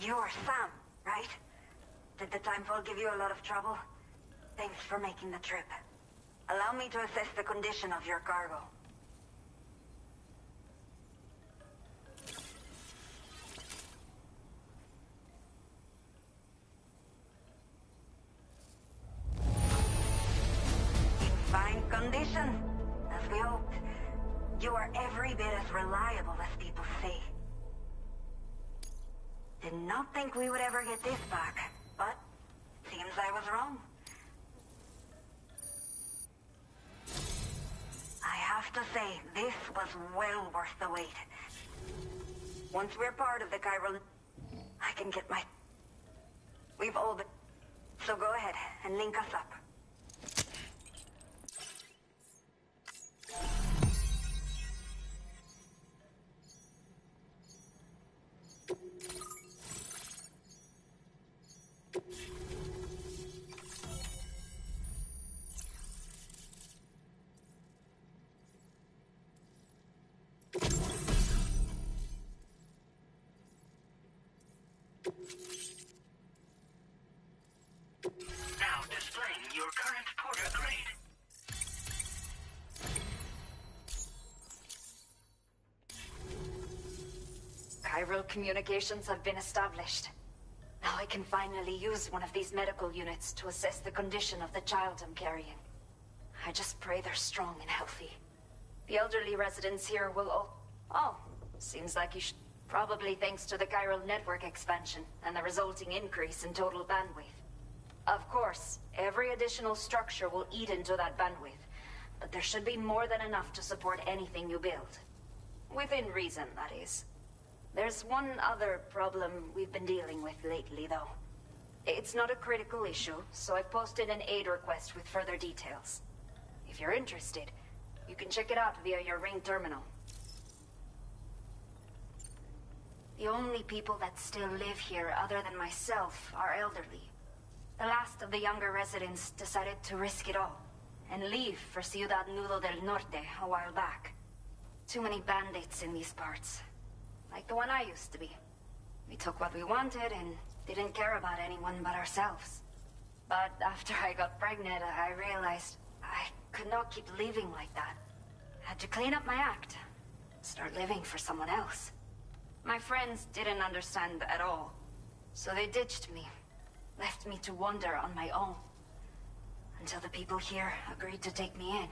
You're Sam, right? Did the timefall give you a lot of trouble? Thanks for making the trip. Allow me to assess the condition of your cargo. In fine condition, as we hoped. You are every bit as reliable as people say. Did not think we would ever get this back, but seems I was wrong. I have to say, this was well worth the wait. Once we're part of the chiral, I can get my... We've all been... So go ahead and link us up. Now displaying your current porter grade. Chiral communications have been established. Now I can finally use one of these medical units to assess the condition of the child I'm carrying. I just pray they're strong and healthy. The elderly residents here will all... Oh, seems like you should... Probably thanks to the chiral network expansion and the resulting increase in total bandwidth. Of course, every additional structure will eat into that bandwidth, but there should be more than enough to support anything you build. Within reason, that is. There's one other problem we've been dealing with lately, though. It's not a critical issue, so I've posted an aid request with further details. If you're interested, you can check it out via your ring terminal. The only people that still live here other than myself are elderly. The last of the younger residents decided to risk it all and leave for Ciudad Nudo del Norte a while back. Too many bandits in these parts. Like the one I used to be. We took what we wanted and didn't care about anyone but ourselves. But after I got pregnant, I realized I could not keep living like that. Had to clean up my act. Start living for someone else. My friends didn't understand at all, so they ditched me. Left me to wander on my own. Until the people here agreed to take me in.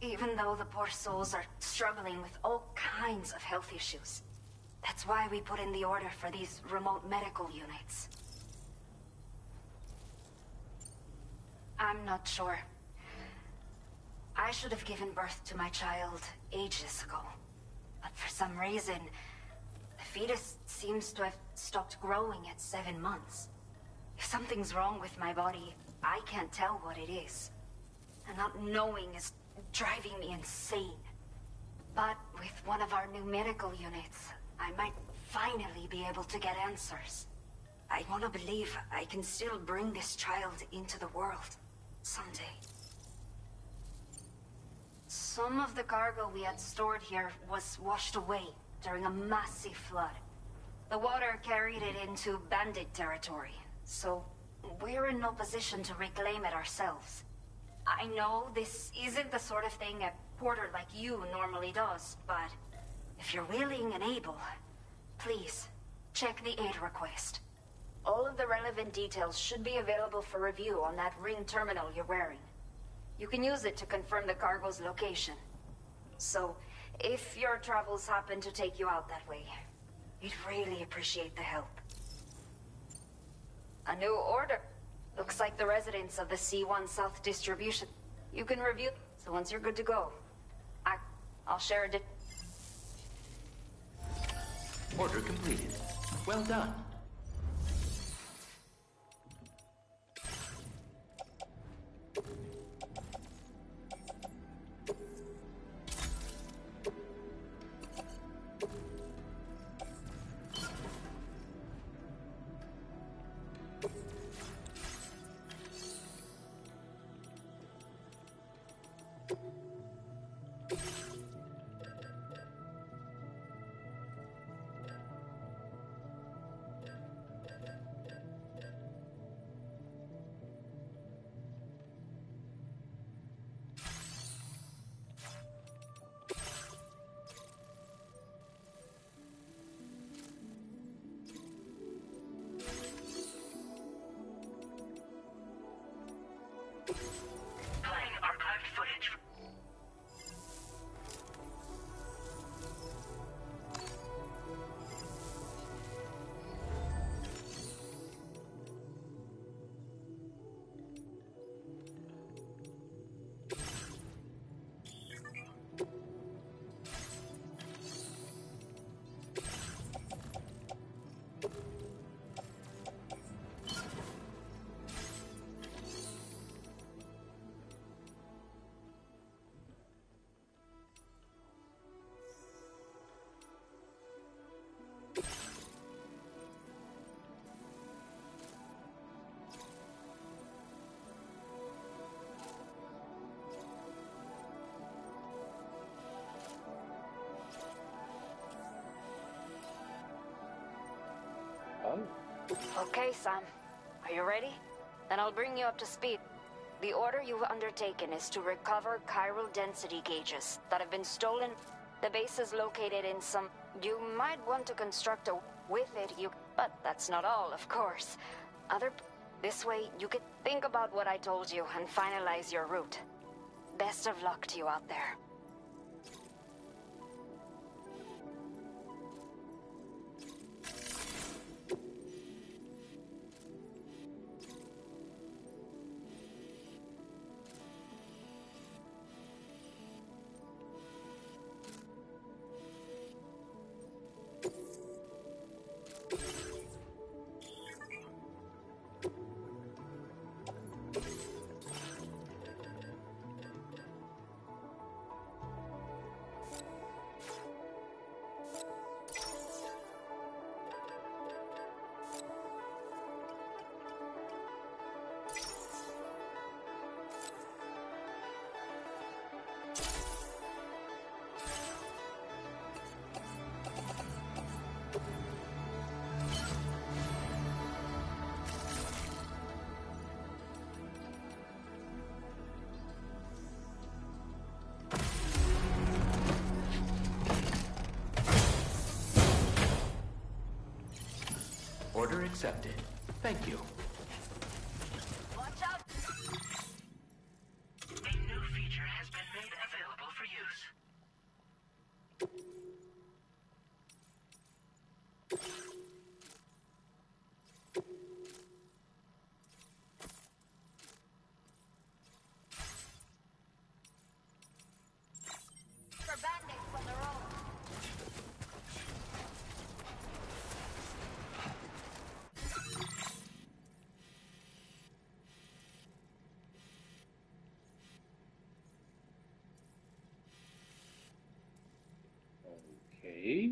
Even though the poor souls are struggling with all kinds of health issues. That's why we put in the order for these remote medical units. I'm not sure. I should have given birth to my child ages ago. But for some reason, the fetus seems to have stopped growing at 7 months. If something's wrong with my body, I can't tell what it is. And not knowing is driving me insane. But with one of our new medical units, I might finally be able to get answers. I want to believe I can still bring this child into the world someday. Some of the cargo we had stored here was washed away during a massive flood. The water carried it into bandit territory, so we're in no position to reclaim it ourselves. I know this isn't the sort of thing a porter like you normally does, but if you're willing and able, please, check the aid request. All of the relevant details should be available for review on that ring terminal you're wearing. You can use it to confirm the cargo's location. So, if your travels happen to take you out that way, we'd really appreciate the help. A new order. Looks like the residents of the C1 South Distribution. You can review, so once you're good to go, I'll share it. Order completed. Well done. Okay, Sam. Are you ready? Then I'll bring you up to speed. The order you've undertaken is to recover chiral density gauges that have been stolen. The base is located in some... You might want to construct a... With it, you... But that's not all, of course. This way, you could think about what I told you and finalize your route. Best of luck to you out there. Order accepted. Thank you. Watch out! A new feature has been made available for use. For bandits on the road. Okay.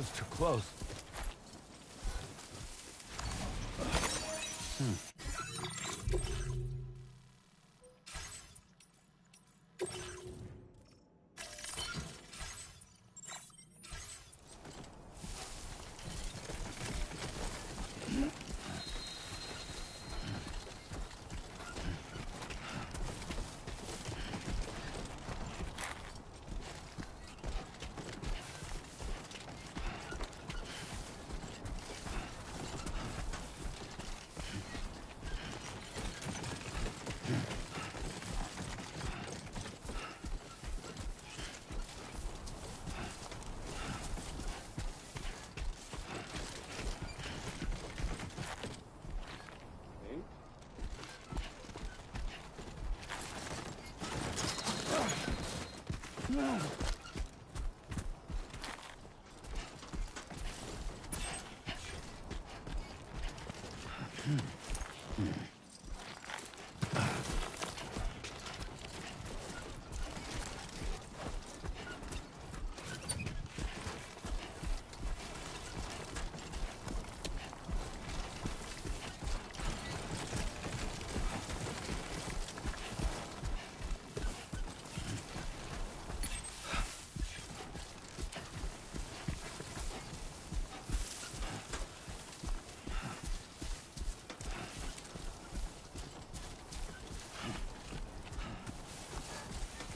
was too close.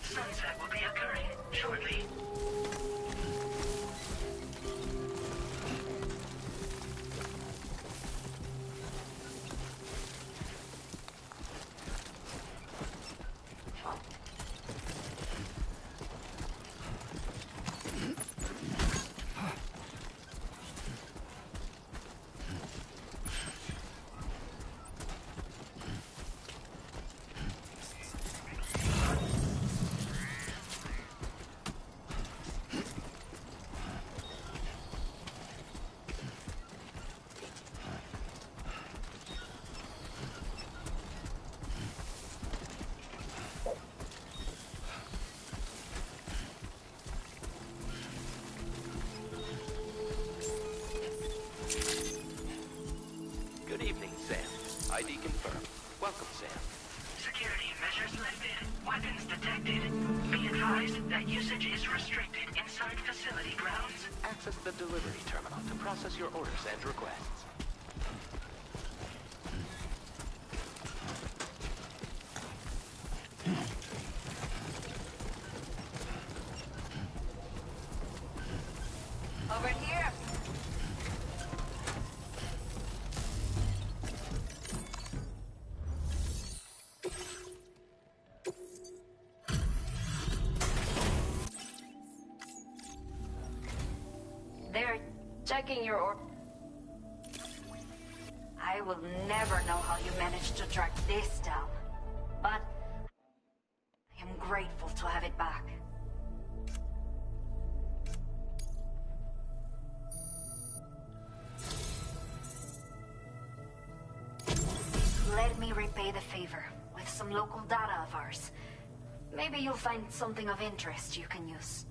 Sunset will be occurring shortly. Good evening, Sam. ID confirmed. Welcome, Sam. Security measures lifted. Weapons detected. Be advised that usage is restricted inside facility grounds. Access the delivery terminal to process your orders and requests. Over here. They're checking your order. I will never know how you managed to track this down, but I am grateful to have it back. Let me repay the favor with some local data of ours. Maybe you'll find something of interest you can use.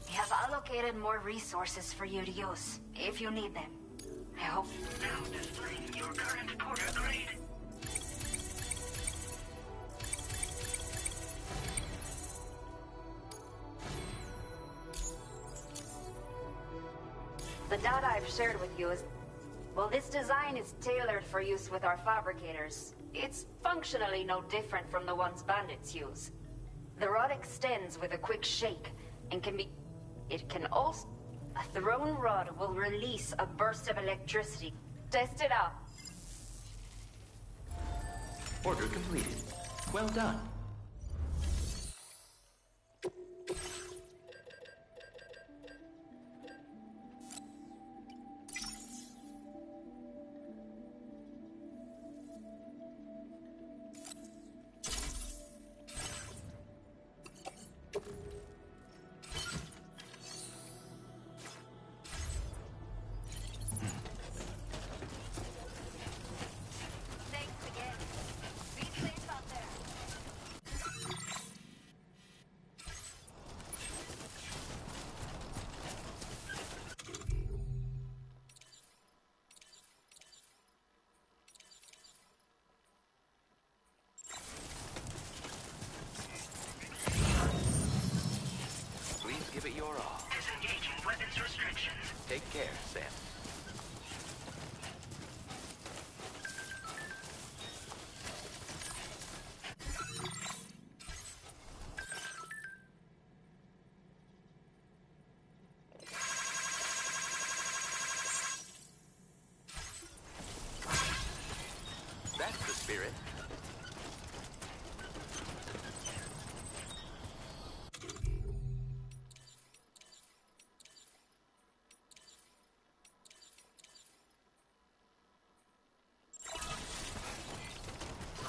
We have allocated more resources for you to use, if you need them. I hope... Now displaying your current porter grade. The data I've shared with you is... Well, this design is tailored for use with our fabricators. It's functionally no different from the ones bandits use. The rod extends with a quick shake, and can be... It can also... A thrown rod will release a burst of electricity. Test it out. Order completed. Well done. Thanks again. Be safe out there. your all. Disengaging weapons restrictions. Take care, Sam. That's the spirit.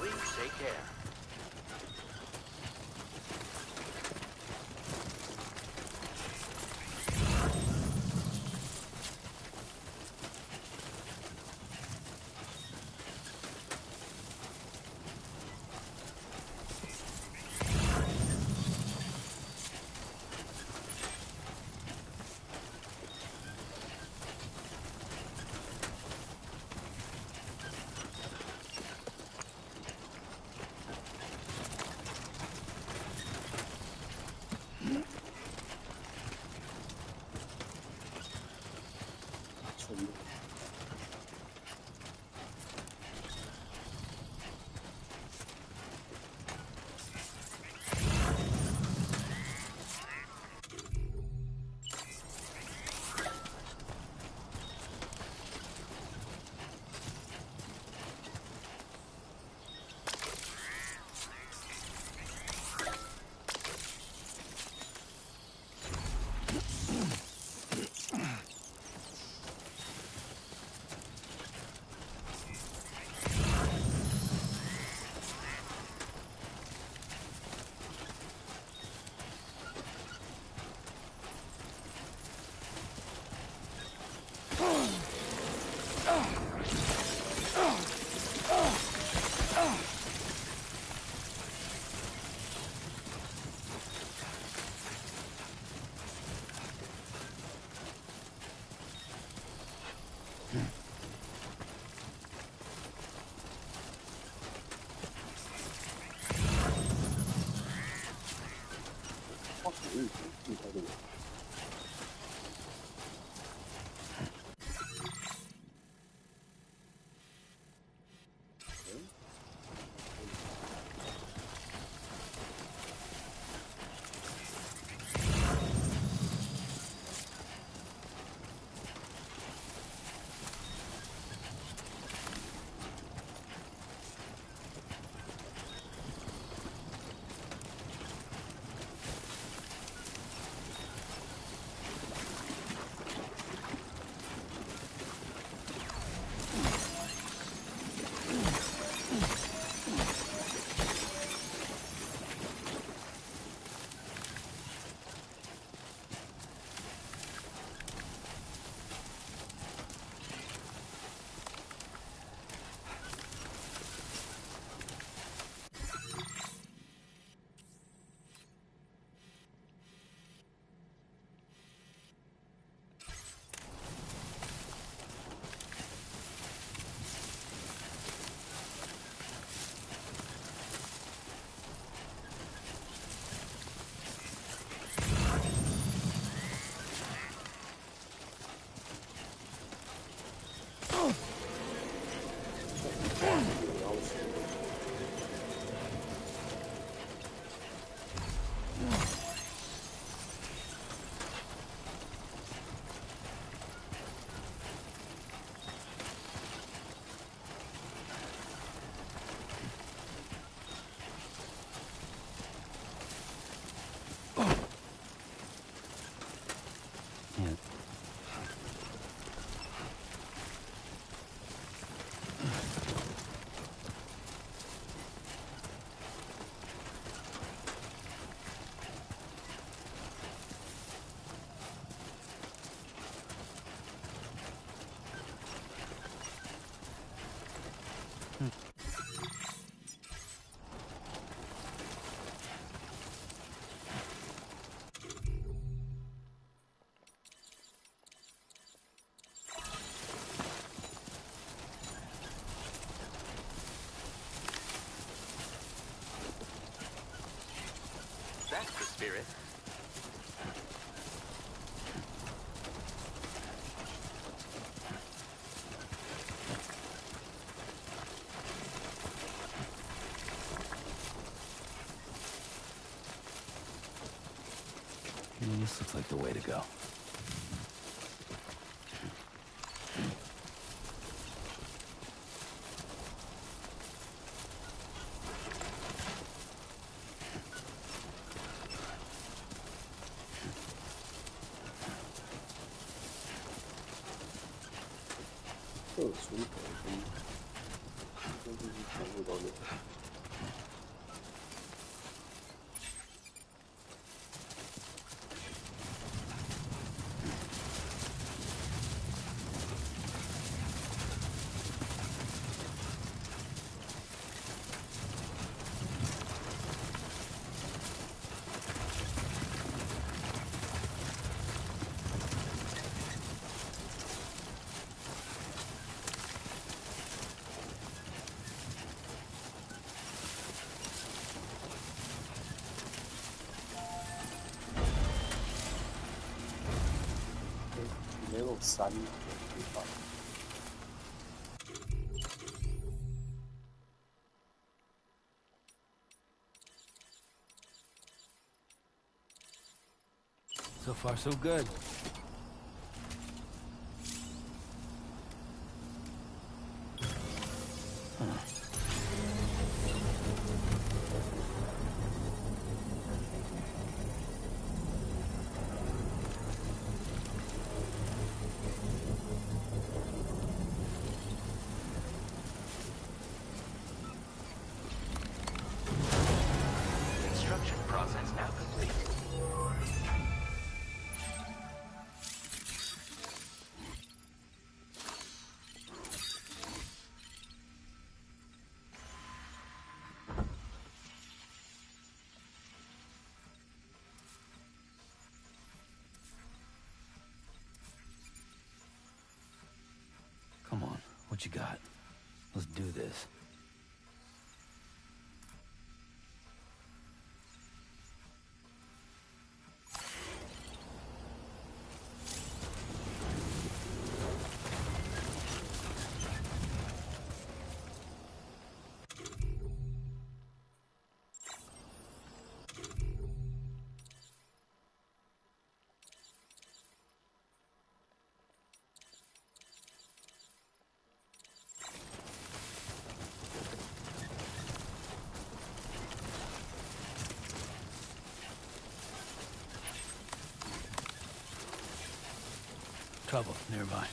Please take care. That's the spirit. This looks like the way to go.这个水果跟这些全部都有。没有山的地方。So far, so good. Construction process now complete. Come on, what you got? Let's do this. Trouble nearby.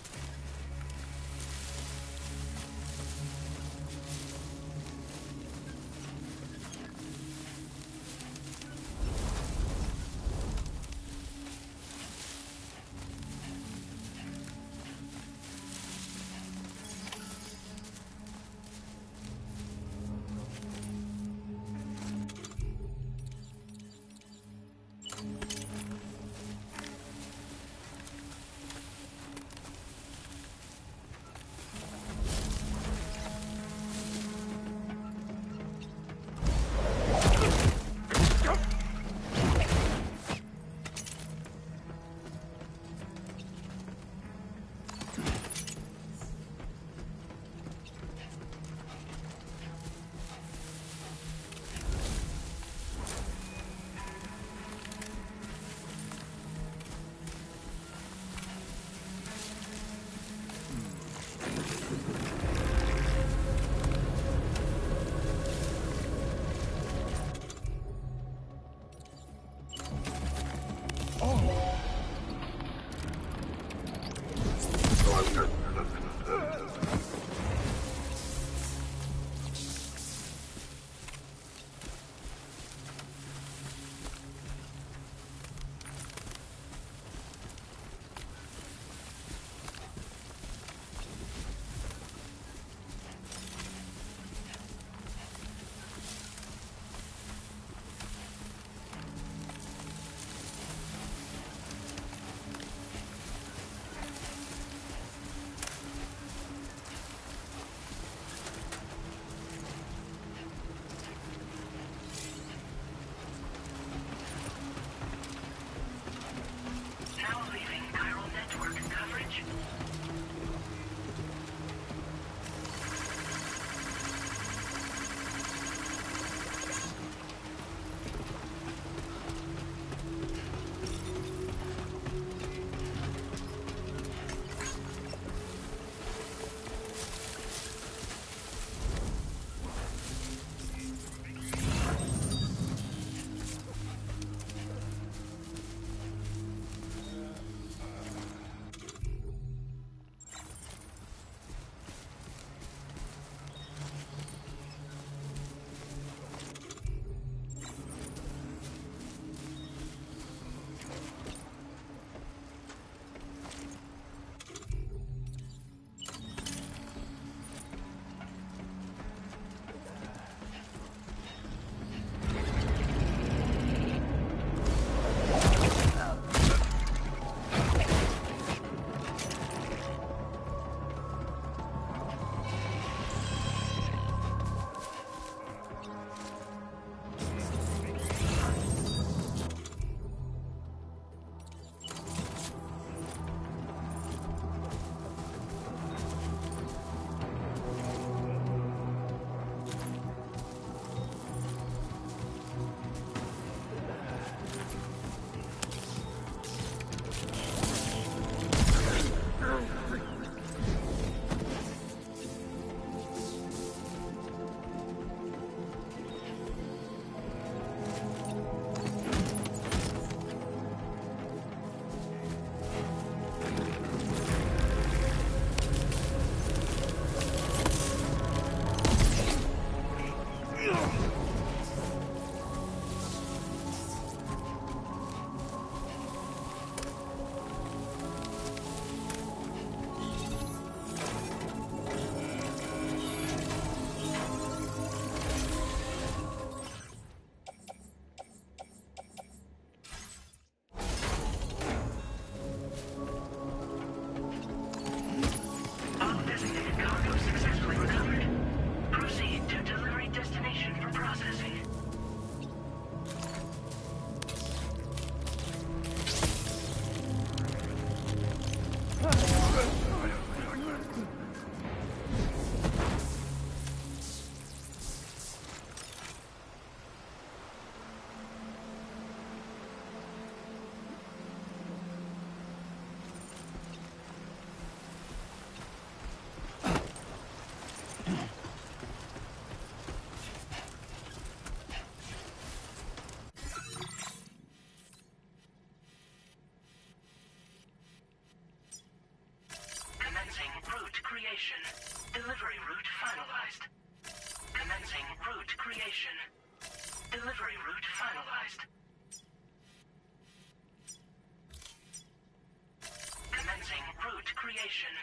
creation.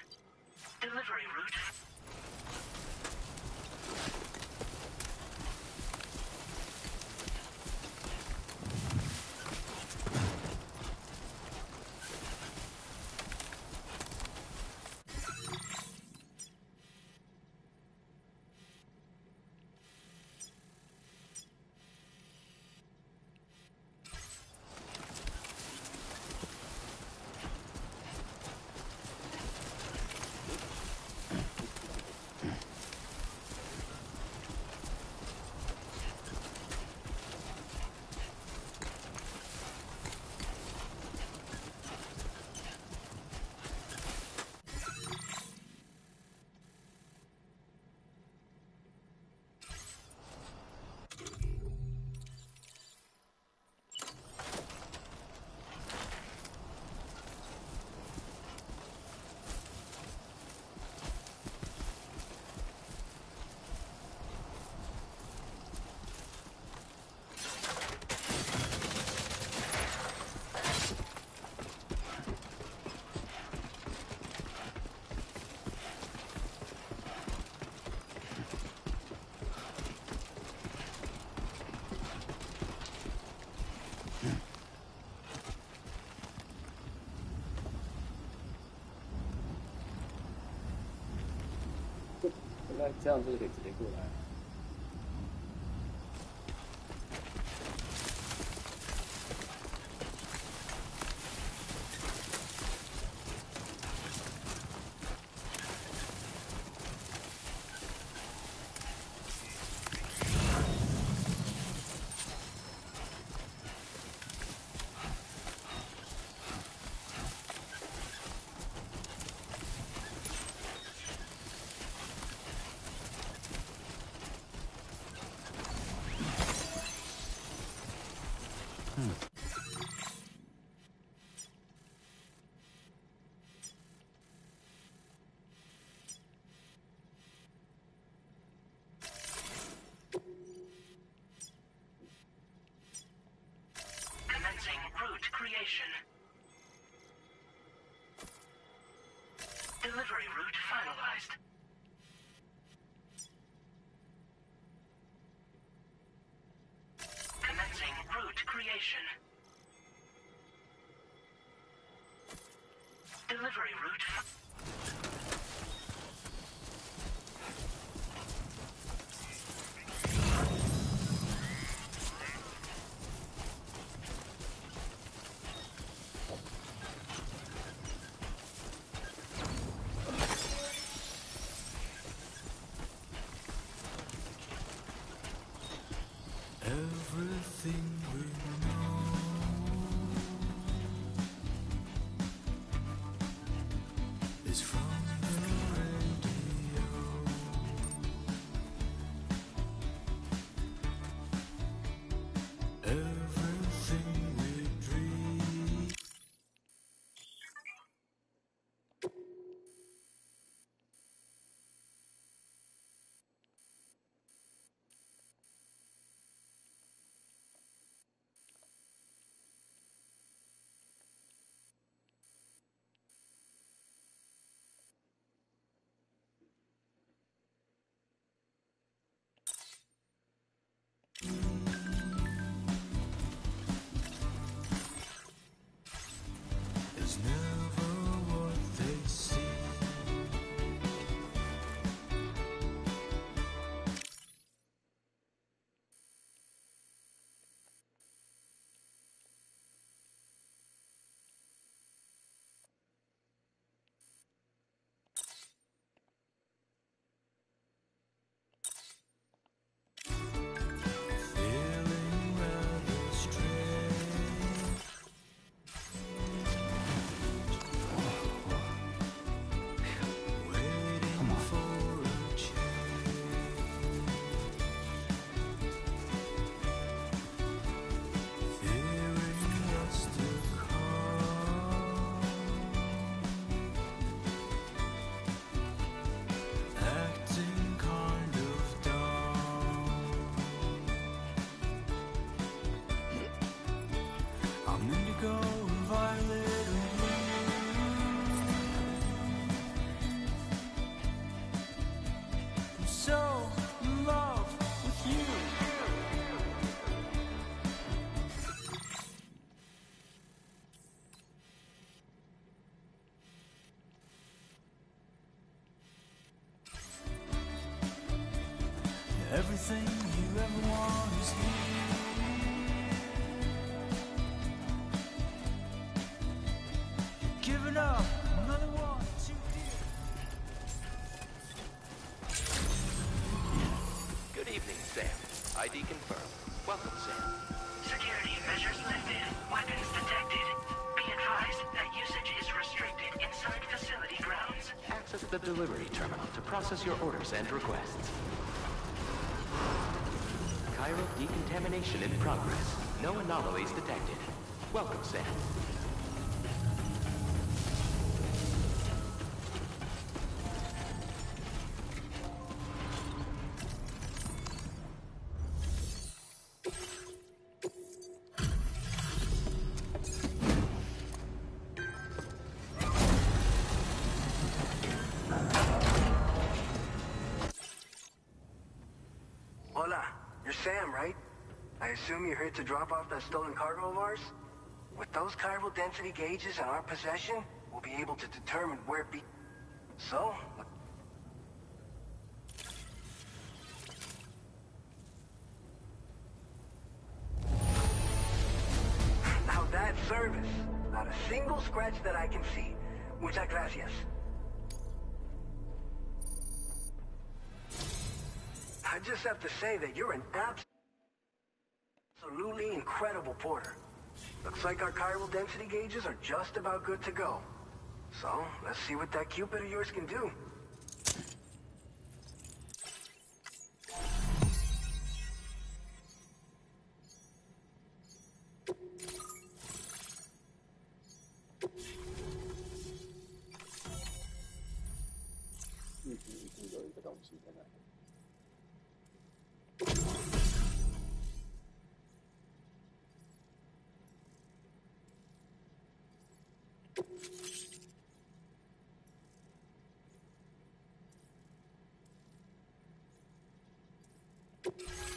Delivery route.那这样就可以直接过来。Commencing route creation. Delivery route finalized. Commencing route creation. Delivery route. Everything we know is from the delivery terminal to process your orders and requests. Chiral decontamination in progress. No anomalies detected. Welcome, Sam. Hola, you're Sam, right? I assume you're here to drop off that stolen cargo of ours? With those chiral density gauges in our possession, we'll be able to determine where So? Now that's service. Not a single scratch that I can see. Muchas gracias. I just have to say that you're an absolutely incredible porter. Looks like our chiral density gauges are just about good to go. So, let's see what that Cupid of yours can do.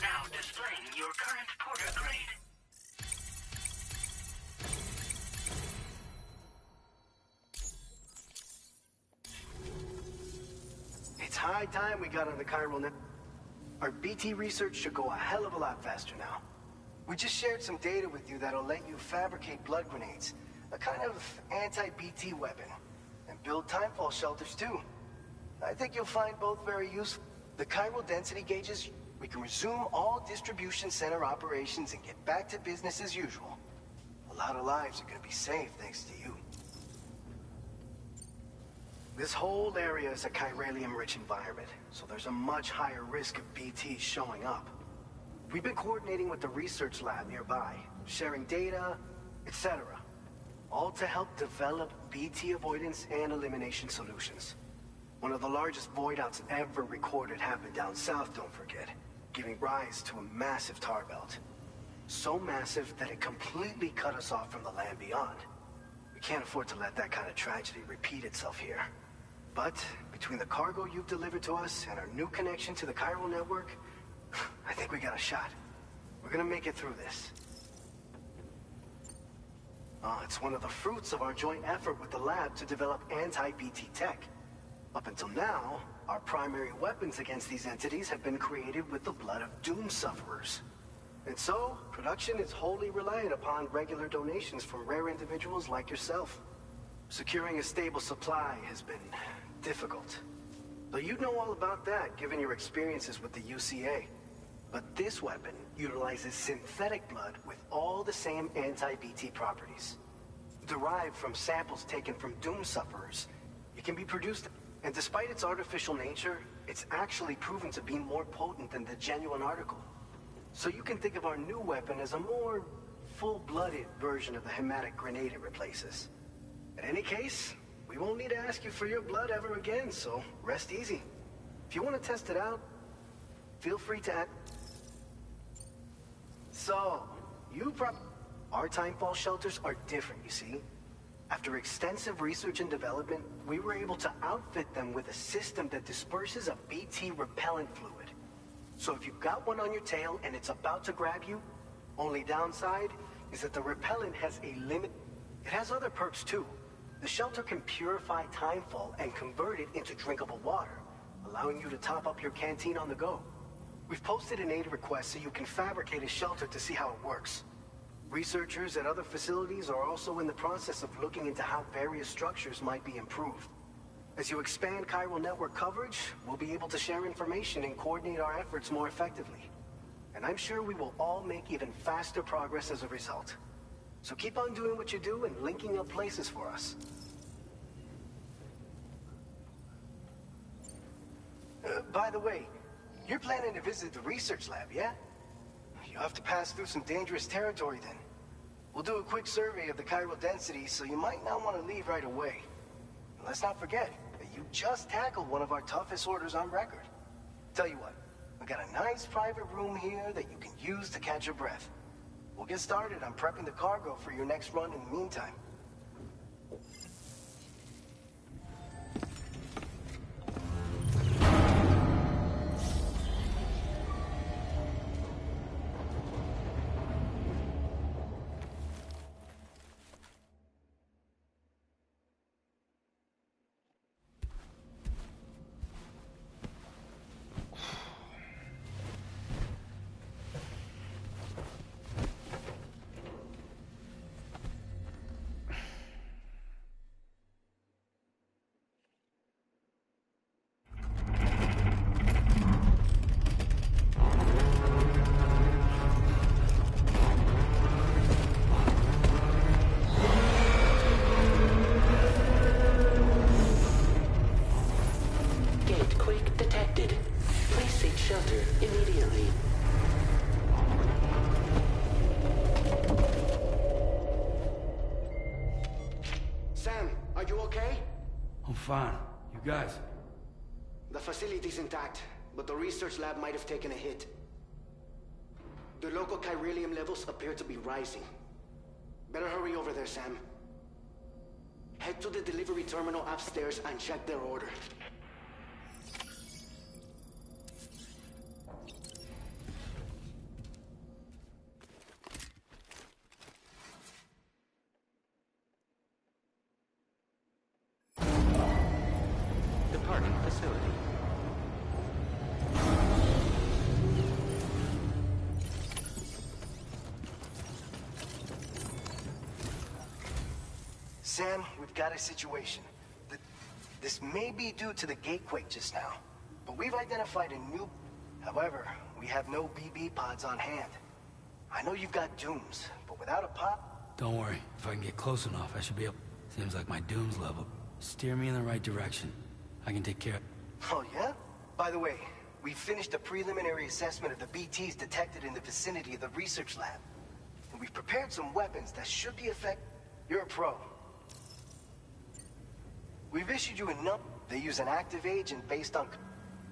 Now displaying your current porter grade. It's high time we got on the chiral net. Our BT research should go a hell of a lot faster now. We just shared some data with you that'll let you fabricate blood grenades, a kind of anti-BT weapon, and build timefall shelters too. I think you'll find both very useful. The chiral density gauges, we can resume all distribution center operations and get back to business as usual. A lot of lives are gonna be saved thanks to you. This whole area is a chiralium-rich environment, so there's a much higher risk of BTs showing up. We've been coordinating with the research lab nearby, sharing data, etc. All to help develop BT avoidance and elimination solutions. One of the largest void outs ever recorded happened down south, don't forget, giving rise to a massive tar belt. So massive that it completely cut us off from the land beyond. We can't afford to let that kind of tragedy repeat itself here. But between the cargo you've delivered to us and our new connection to the chiral network, I think we got a shot. We're gonna make it through this. It's one of the fruits of our joint effort with the lab to develop anti-BT tech. Up until now, our primary weapons against these entities have been created with the blood of doom sufferers. And so, production is wholly reliant upon regular donations from rare individuals like yourself. Securing a stable supply has been difficult. Though you'd know all about that, given your experiences with the UCA. But this weapon utilizes synthetic blood with all the same anti-BT properties. Derived from samples taken from doom sufferers, it can be produced, and despite its artificial nature, it's actually proven to be more potent than the genuine article. So you can think of our new weapon as a more full-blooded version of the hematic grenade it replaces. In any case, we won't need to ask you for your blood ever again, so rest easy. If you want to test it out, feel free to act. So, our timefall shelters are different, you see. After extensive research and development, we were able to outfit them with a system that disperses a BT repellent fluid. So if you've got one on your tail and it's about to grab you, only downside is that the repellent has a limit. It has other perks too. The shelter can purify timefall and convert it into drinkable water, allowing you to top up your canteen on the go. We've posted an aid request so you can fabricate a shelter to see how it works. Researchers at other facilities are also in the process of looking into how various structures might be improved. As you expand chiral network coverage, we'll be able to share information and coordinate our efforts more effectively. And I'm sure we will all make even faster progress as a result. So keep on doing what you do and linking up places for us. the way, you're planning to visit the research lab, yeah? You'll have to pass through some dangerous territory then. We'll do a quick survey of the chiral density, so you might not want to leave right away. And let's not forget that you just tackled one of our toughest orders on record. Tell you what, we got a nice private room here that you can use to catch your breath. We'll get started on prepping the cargo for your next run in the meantime. Fine. You guys? The facility's intact, but the research lab might have taken a hit. The local chiralium levels appear to be rising. Better hurry over there, Sam. Head to the delivery terminal upstairs and check their order. Facility. Sam, we've got a situation. This may be due to the gatequake just now, but we've identified a new... However, we have no BB pods on hand. I know you've got dooms, but without a pod... Don't worry. If I can get close enough, I should be able... Seems like my doom's level. Steer me in the right direction. I can take care of... Oh, yeah? By the way, we finished a preliminary assessment of the BTs detected in the vicinity of the research lab. And we've prepared some weapons that should be effective. You're a pro. We've issued you a number. They use an active agent based on...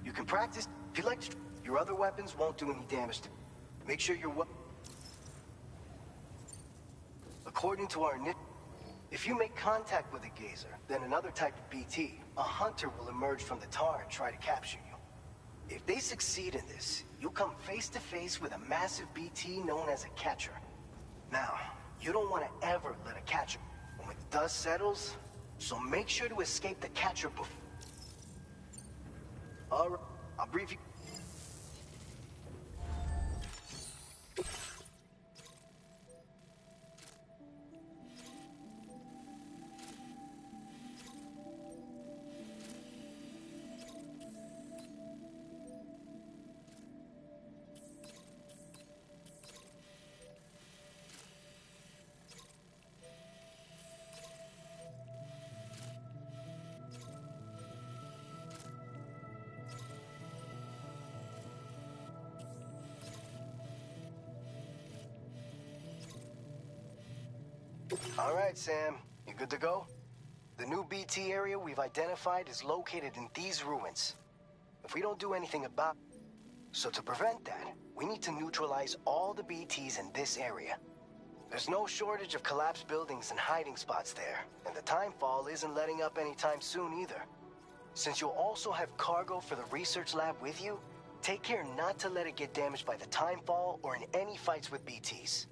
You can practice. If you like to... Your other weapons won't do any damage to... Make sure you're... According to our... If you make contact with a gazer, then another type of BT, a hunter will emerge from the tar and try to capture you. If they succeed in this, you'll come face to face with a massive BT known as a catcher. Now, you don't want to ever let a catcher. When the dust settles, so make sure to escape the catcher before. Alright, I'll brief you. All right, Sam. You good to go? The new BT area we've identified is located in these ruins. If we don't do anything about... So to prevent that, we need to neutralize all the BTs in this area. There's no shortage of collapsed buildings and hiding spots there, and the timefall isn't letting up anytime soon either. Since you'll also have cargo for the research lab with you, take care not to let it get damaged by the timefall or in any fights with BTs.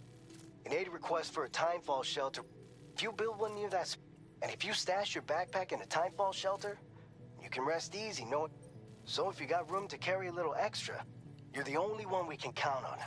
An aid request for a timefall shelter. If you build one near that, and if you stash your backpack in a timefall shelter, you can rest easy knowing. So if you got room to carry a little extra, you're the only one we can count on.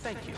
Thank you.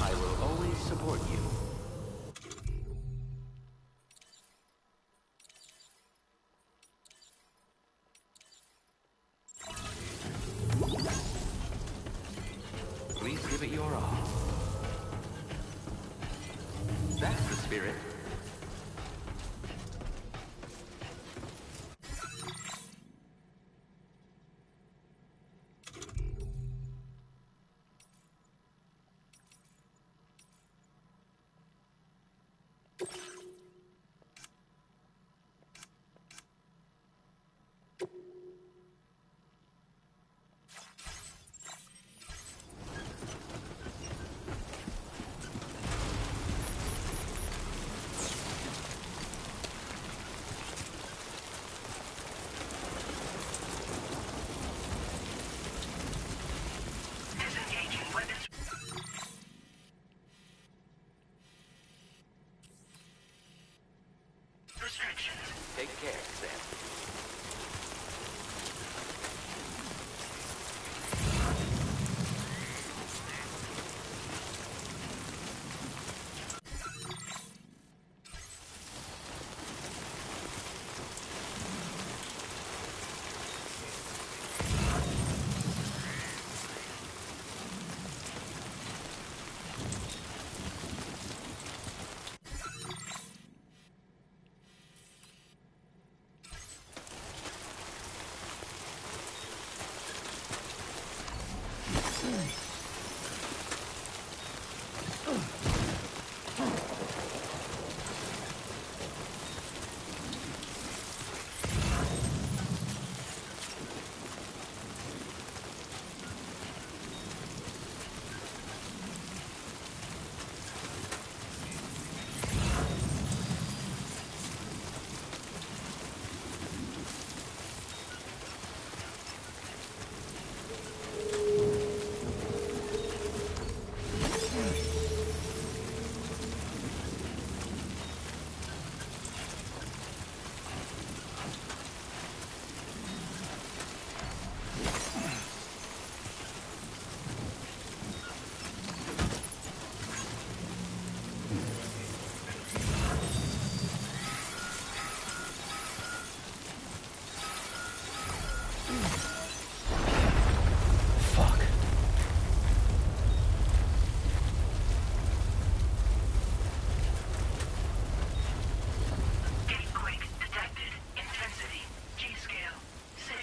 I will always support you. Please give it your all. That's the spirit. Disengaging weapons. Restrictions. Take care, Sam. Gatequake detected. Intensity. G-scale. 6.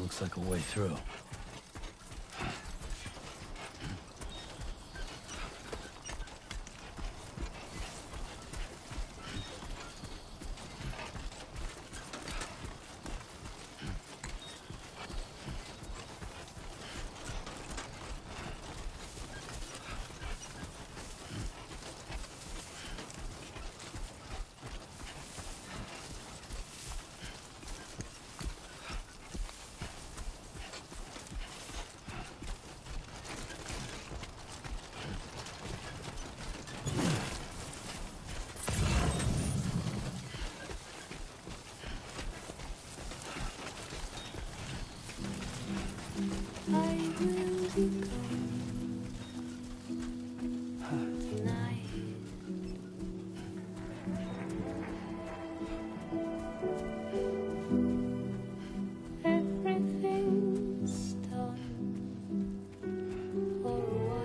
Looks like a way through. Everything's done for a while.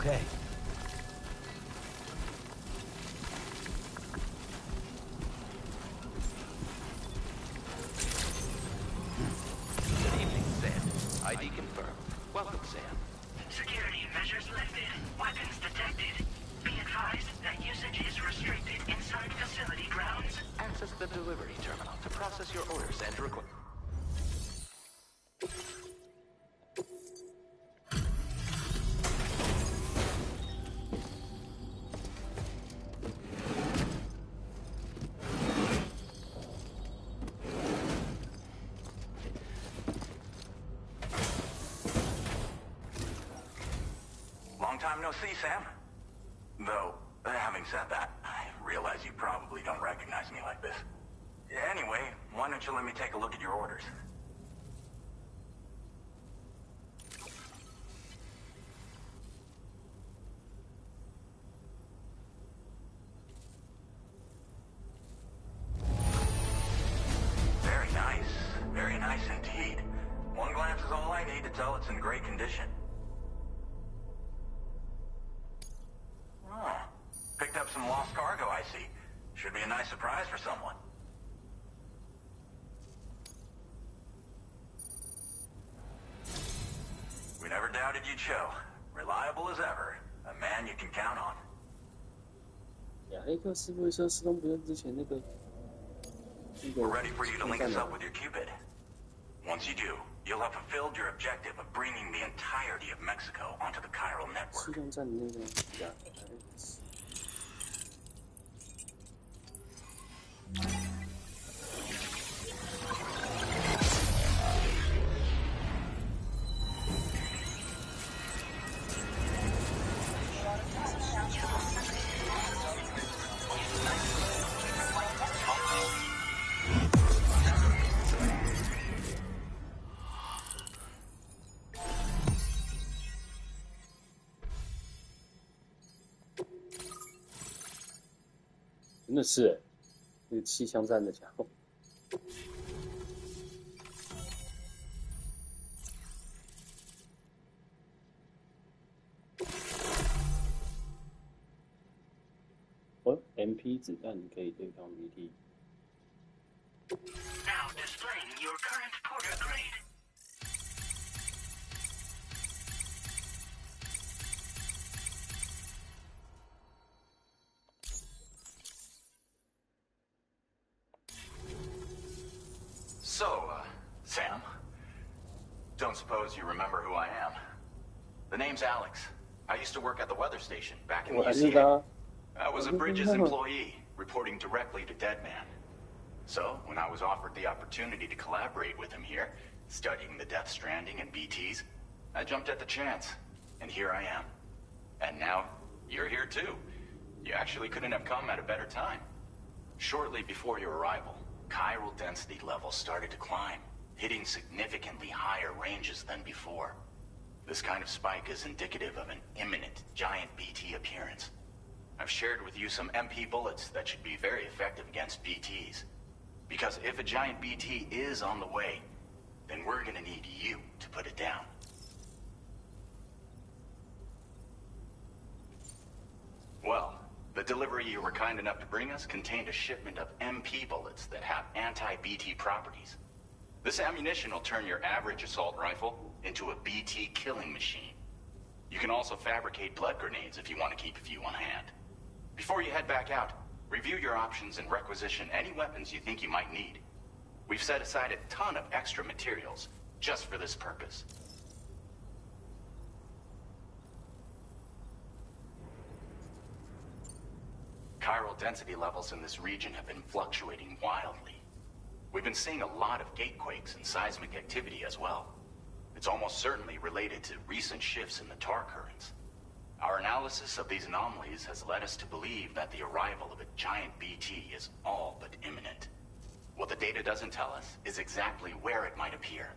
Okay. Good evening, Sam. ID confirmed. Welcome, Sam. Security measures lifted. Weapons detected. Be advised that usage is restricted inside facility grounds. Access the delivery terminal to process your orders and request. Long time no see, Sam. Though, having said that, I realize you probably don't recognize me like this. Anyway, why don't you let me take a look at your orders? Very nice. Very nice indeed. One glance is all I need to tell it's in great condition. Oh, picked up some lost cargo, I see. Should be a nice surprise for someone. We never doubted you'd show. Reliable as ever. A man you can count on. 黑客是不是说施工不用之前那个 We're ready for you to link us up with your Cupid. Once you do, you'll have fulfilled your objective of bringing the entirety of Mexico onto the chiral 施 network. 工站的那个呀？真的是，那个气象站的家伙。哦 ，MP 子弹可以对抗 BT。 Now displaying your current porter grade. So, Sam, don't suppose you remember who I am? The name's Alex. I used to work at the weather station back in the 我还是 UCA. 他。 I was a Bridges employee, reporting directly to Deadman. So, when I was offered the opportunity to collaborate with him here, studying the Death Stranding and BTs, I jumped at the chance. And here I am. And now, you're here too. You actually couldn't have come at a better time. Shortly before your arrival, chiral density levels started to climb, hitting significantly higher ranges than before. This kind of spike is indicative of an imminent giant BT appearance. I've shared with you some MP bullets that should be very effective against BTs. Because if a giant BT is on the way, then we're gonna need you to put it down. Well, the delivery you were kind enough to bring us contained a shipment of MP bullets that have anti-BT properties. This ammunition will turn your average assault rifle into a BT killing machine. You can also fabricate blood grenades if you want to keep a few on hand. Before you head back out, review your options and requisition any weapons you think you might need. We've set aside a ton of extra materials just for this purpose. Chiral density levels in this region have been fluctuating wildly. We've been seeing a lot of gatequakes and seismic activity as well. It's almost certainly related to recent shifts in the tar currents. Our analysis of these anomalies has led us to believe that the arrival of a giant BT is all but imminent. What the data doesn't tell us is exactly where it might appear.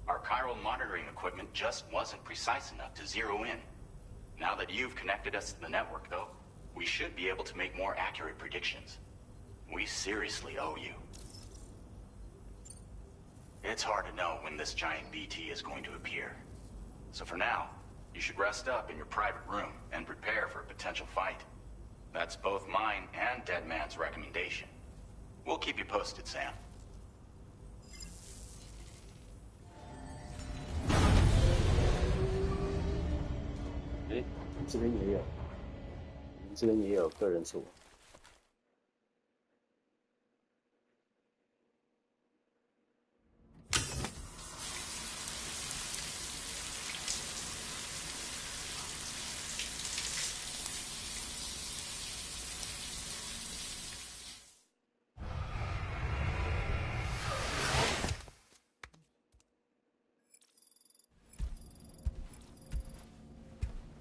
Our chiral monitoring equipment just wasn't precise enough to zero in. Now that you've connected us to the network, though, we should be able to make more accurate predictions. We seriously owe you. It's hard to know when this giant BT is going to appear. So for now, You should rest up in your private room and prepare for a potential fight. That's both mine and Deadman's recommendation. We'll keep you posted, Sam. 哎，这边也有，这边也有个人处。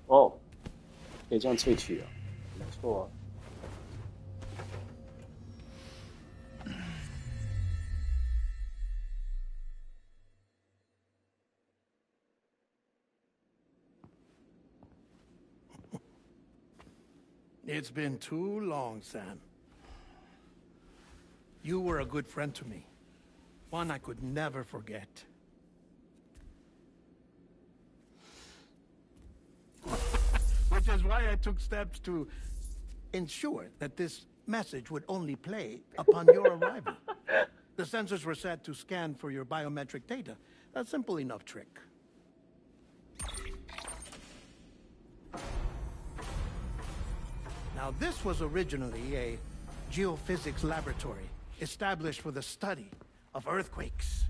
哦，可以这样萃取啊，没错啊。It's been too long, Sam. You were a good friend to me. One I could never forget. Which is why I took steps to ensure that this message would only play upon your arrival. The sensors were set to scan for your biometric data. A simple enough trick. Now, this was originally a geophysics laboratory established for the study of earthquakes.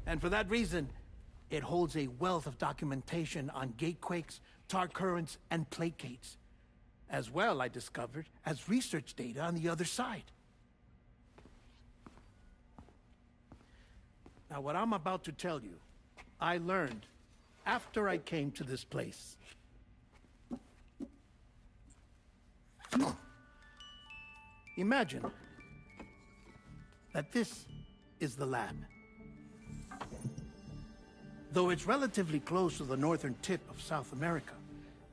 And for that reason, it holds a wealth of documentation on gatequakes, tar currents, and placates. As well, I discovered, as research data on the other side. Now, what I'm about to tell you, I learned after I came to this place. Imagine that this is the lab. Though it's relatively close to the northern tip of South America,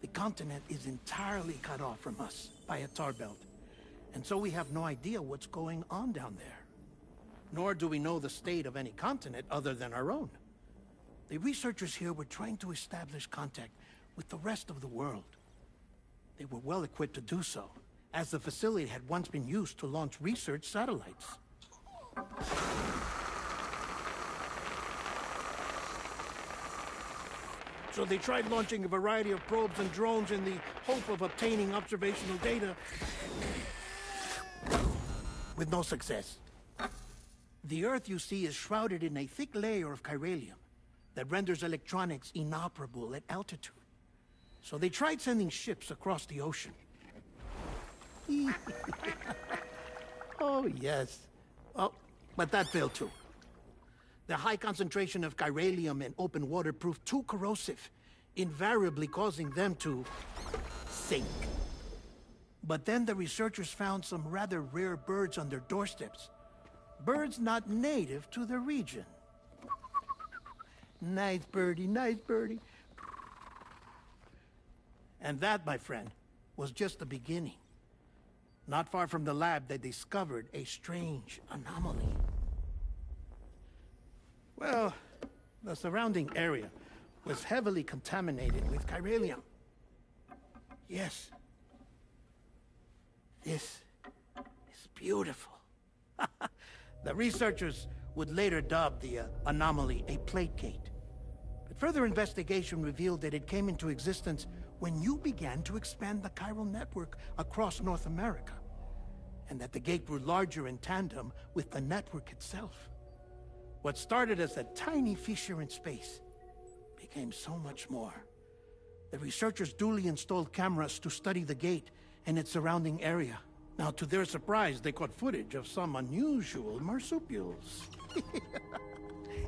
the continent is entirely cut off from us by a tar belt. And so we have no idea what's going on down there. Nor do we know the state of any continent other than our own. The researchers here were trying to establish contact with the rest of the world. They were well equipped to do so, as the facility had once been used to launch research satellites. So they tried launching a variety of probes and drones in the hope of obtaining observational data, with no success. The Earth, you see, is shrouded in a thick layer of chiralium that renders electronics inoperable at altitude. So they tried sending ships across the ocean. Oh, yes. Oh, but that failed too. The high concentration of chiralium in open water proved too corrosive, invariably causing them to sink. But then the researchers found some rather rare birds on their doorsteps. Birds not native to the region. Nice birdie, nice birdie. And that, my friend, was just the beginning. Not far from the lab, they discovered a strange anomaly. Well, the surrounding area was heavily contaminated with chiralium. Yes. This is beautiful. The researchers would later dub the anomaly a plate gate. But further investigation revealed that it came into existence when you began to expand the chiral network across North America, and that the gate grew larger in tandem with the network itself. What started as a tiny fissure in space became so much more. The researchers duly installed cameras to study the gate and its surrounding area. Now, to their surprise, they caught footage of some unusual marsupials.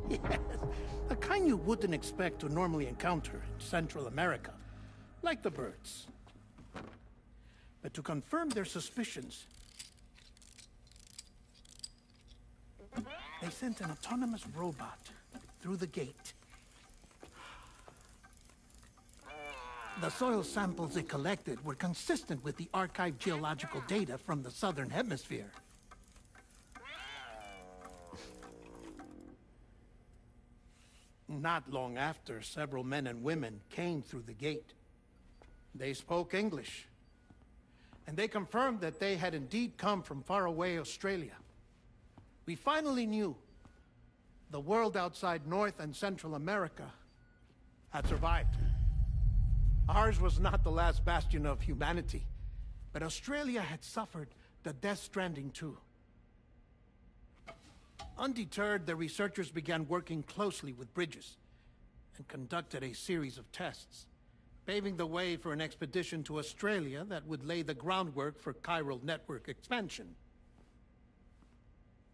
Yes, a kind you wouldn't expect to normally encounter in Central America, like the birds. But to confirm their suspicions, they sent an autonomous robot through the gate. The soil samples it collected were consistent with the archived geological data from the southern hemisphere. Not long after, several men and women came through the gate. They spoke English, and they confirmed that they had indeed come from faraway Australia. We finally knew the world outside North and Central America had survived. Ours was not the last bastion of humanity, but Australia had suffered the Death Stranding too. Undeterred, the researchers began working closely with Bridges and conducted a series of tests, paving the way for an expedition to Australia that would lay the groundwork for chiral network expansion.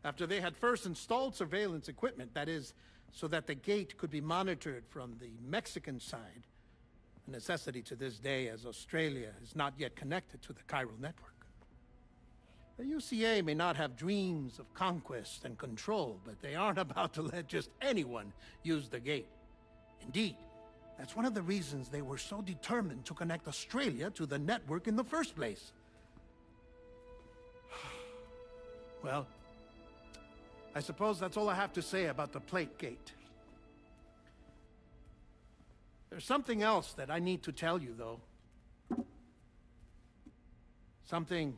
After they had first installed surveillance equipment, that is, so that the gate could be monitored from the Mexican side, a necessity to this day as Australia is not yet connected to the chiral network. The UCA may not have dreams of conquest and control, but they aren't about to let just anyone use the gate. Indeed, that's one of the reasons they were so determined to connect Australia to the network in the first place. Well, I suppose that's all I have to say about the plate gate. There's something else that I need to tell you, though. Something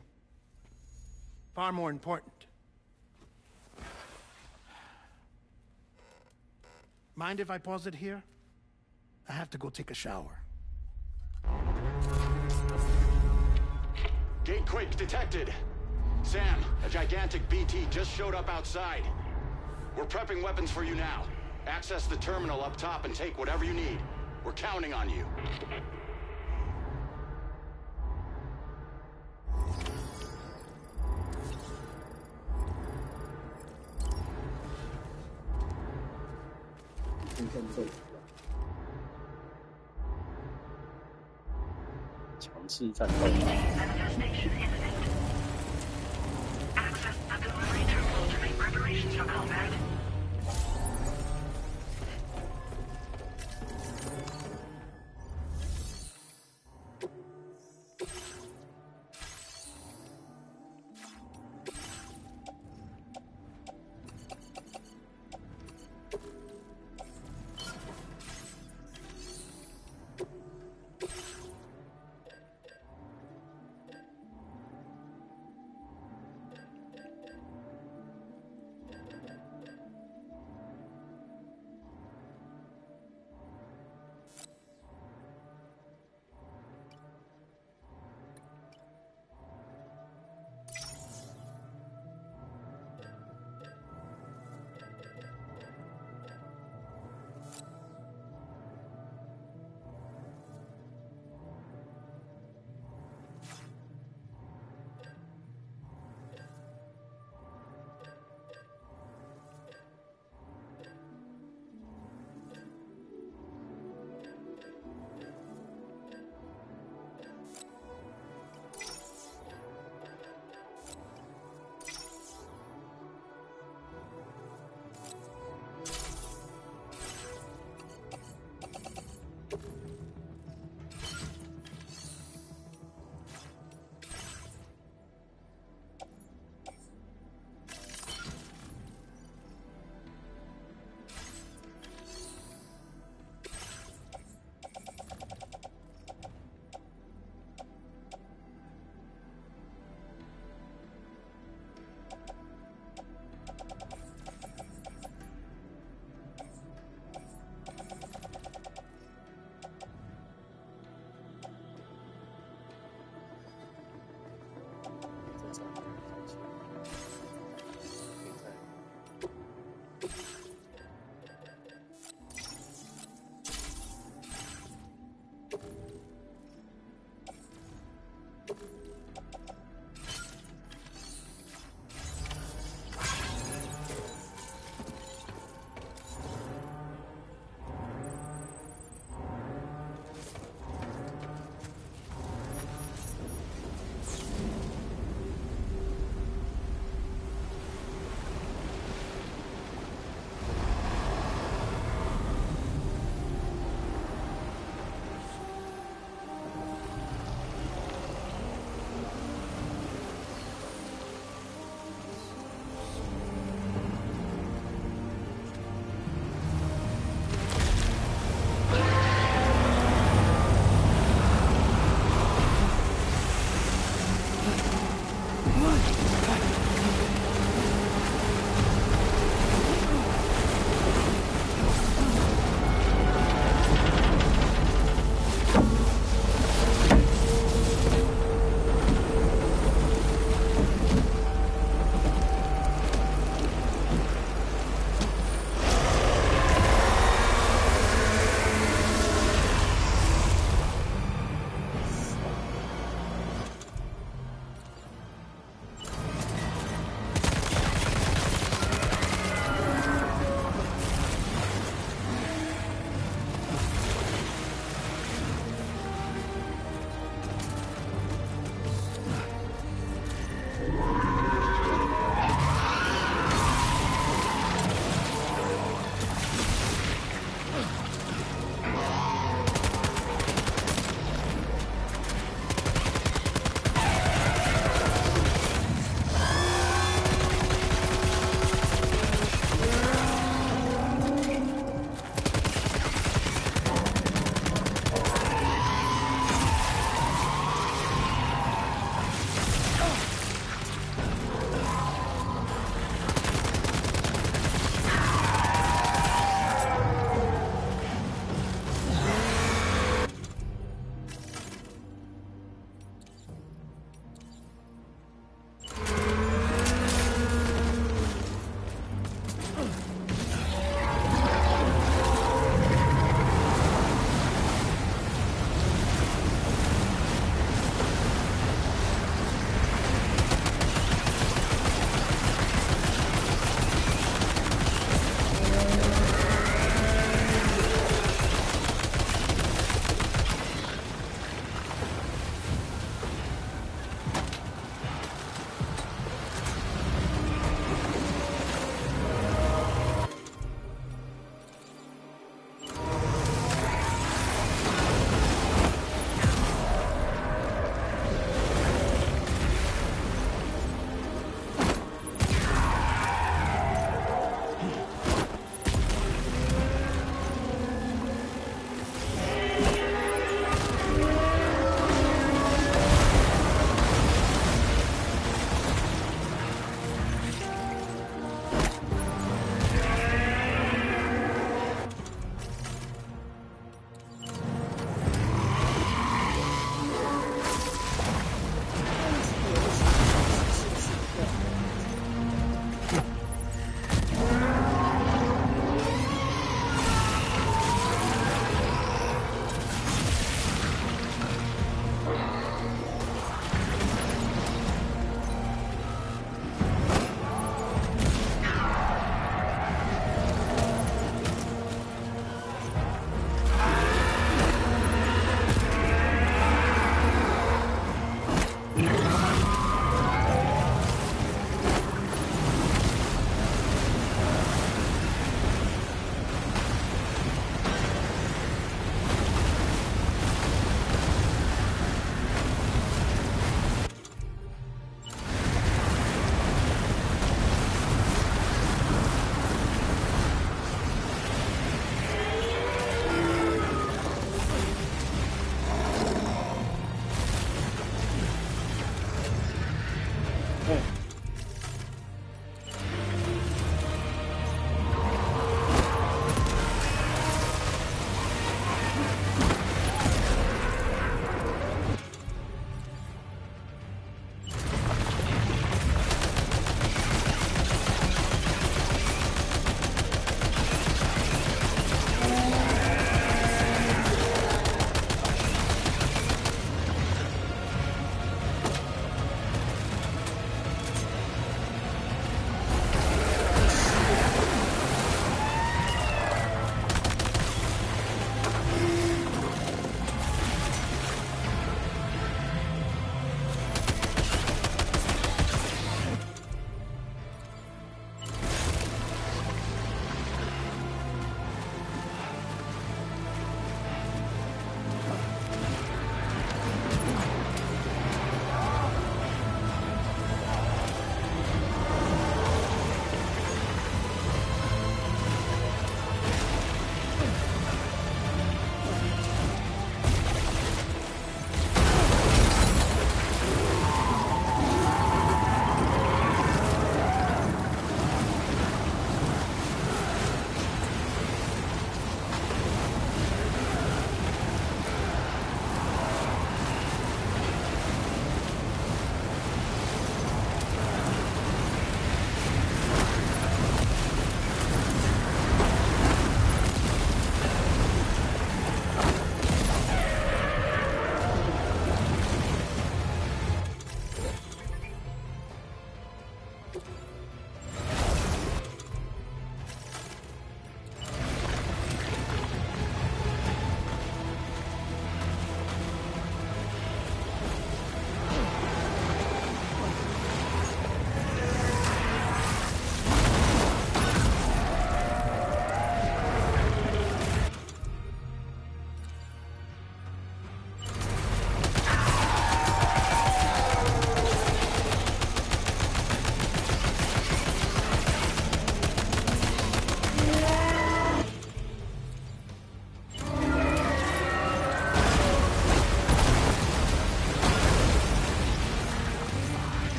far more important. Mind if I pause it here? I have to go take a shower. Gate quake detected. Sam, a gigantic BT just showed up outside. We're prepping weapons for you now. Access the terminal up top and take whatever you need. We're counting on you. Access the delivery terminal to make preparations for combat.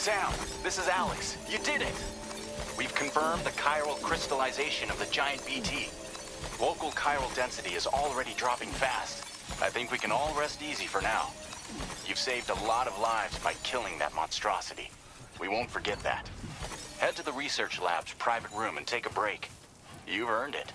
Sam, this is Alex. You did it! We've confirmed the chiral crystallization of the giant BT. Local chiral density is already dropping fast. I think we can all rest easy for now. You've saved a lot of lives by killing that monstrosity. We won't forget that. Head to the research lab's private room and take a break. You've earned it.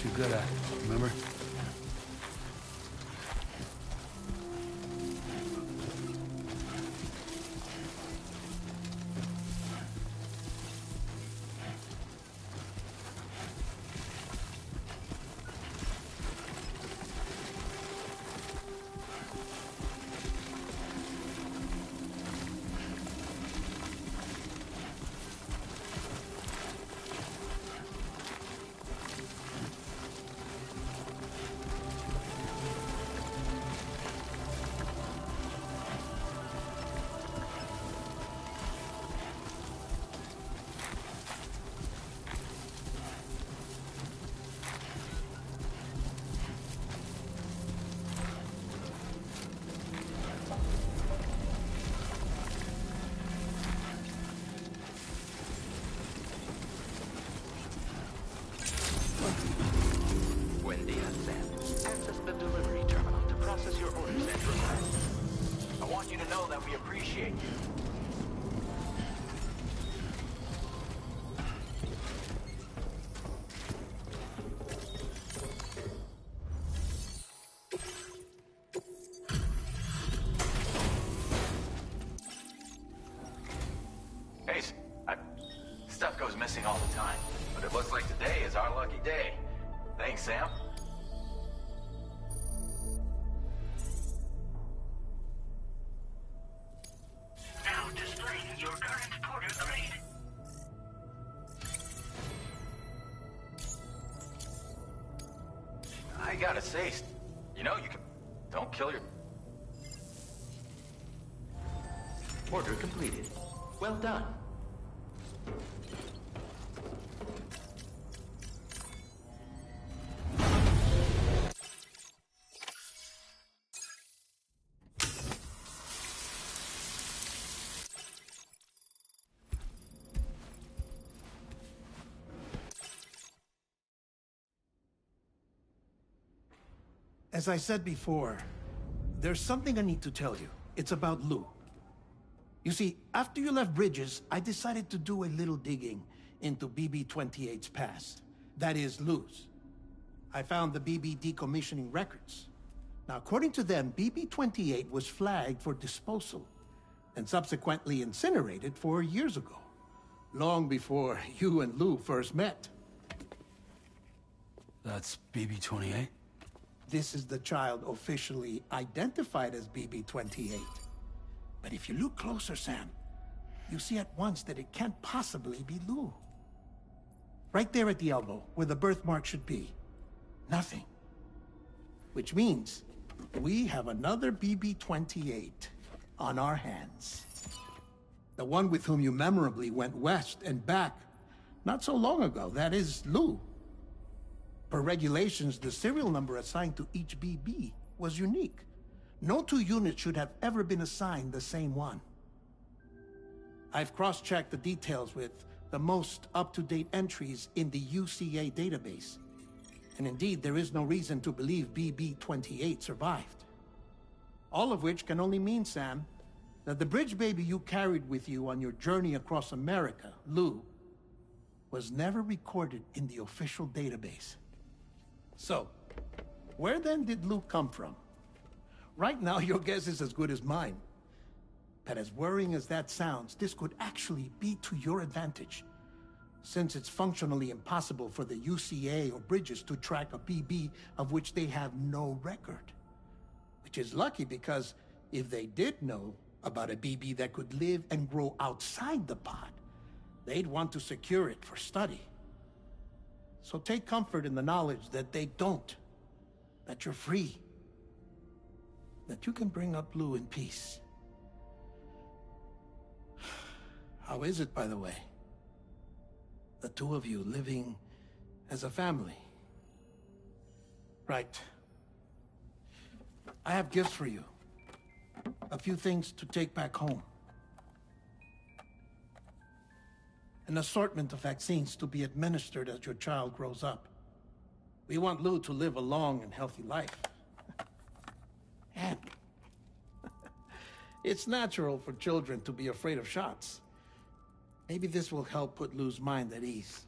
You're good at, remember? Stuff goes missing all the time, but it looks like today is our lucky day. Thanks, Sam. Now displaying your current porter grade. I gotta say, you know, you can... Don't kill your... Order completed. Well done. As I said before, there's something I need to tell you. It's about Lou. You see, after you left Bridges, I decided to do a little digging into BB-28's past. That is, Lou's. I found the BB decommissioning records. Now, according to them, BB-28 was flagged for disposal. and subsequently incinerated 4 years ago, long before you and Lou first met. That's BB-28? This is the child officially identified as BB-28. But if you look closer, Sam, you see at once that it can't possibly be Lou. Right there at the elbow, where the birthmark should be. Nothing. Which means we have another BB-28 on our hands. The one with whom you memorably went west and back not so long ago. That is Lou. Per regulations, the serial number assigned to each BB was unique. No two units should have ever been assigned the same one. I've cross-checked the details with the most up-to-date entries in the UCA database. And indeed, there is no reason to believe BB-28 survived. All of which can only mean, Sam, that the bridge baby you carried with you on your journey across America, Lou, was never recorded in the official database. So, where then did Lou come from? Right now, your guess is as good as mine. But as worrying as that sounds, this could actually be to your advantage, since it's functionally impossible for the UCA or Bridges to track a BB of which they have no record. Which is lucky, because if they did know about a BB that could live and grow outside the pod, they'd want to secure it for study. So take comfort in the knowledge that they don't, that you're free, that you can bring up Lou in peace. How is it, by the way? The two of you living as a family. Right. I have gifts for you. A few things to take back home. An assortment of vaccines to be administered as your child grows up. We want Lou to live a long and healthy life. And it's natural for children to be afraid of shots. Maybe this will help put Lou's mind at ease.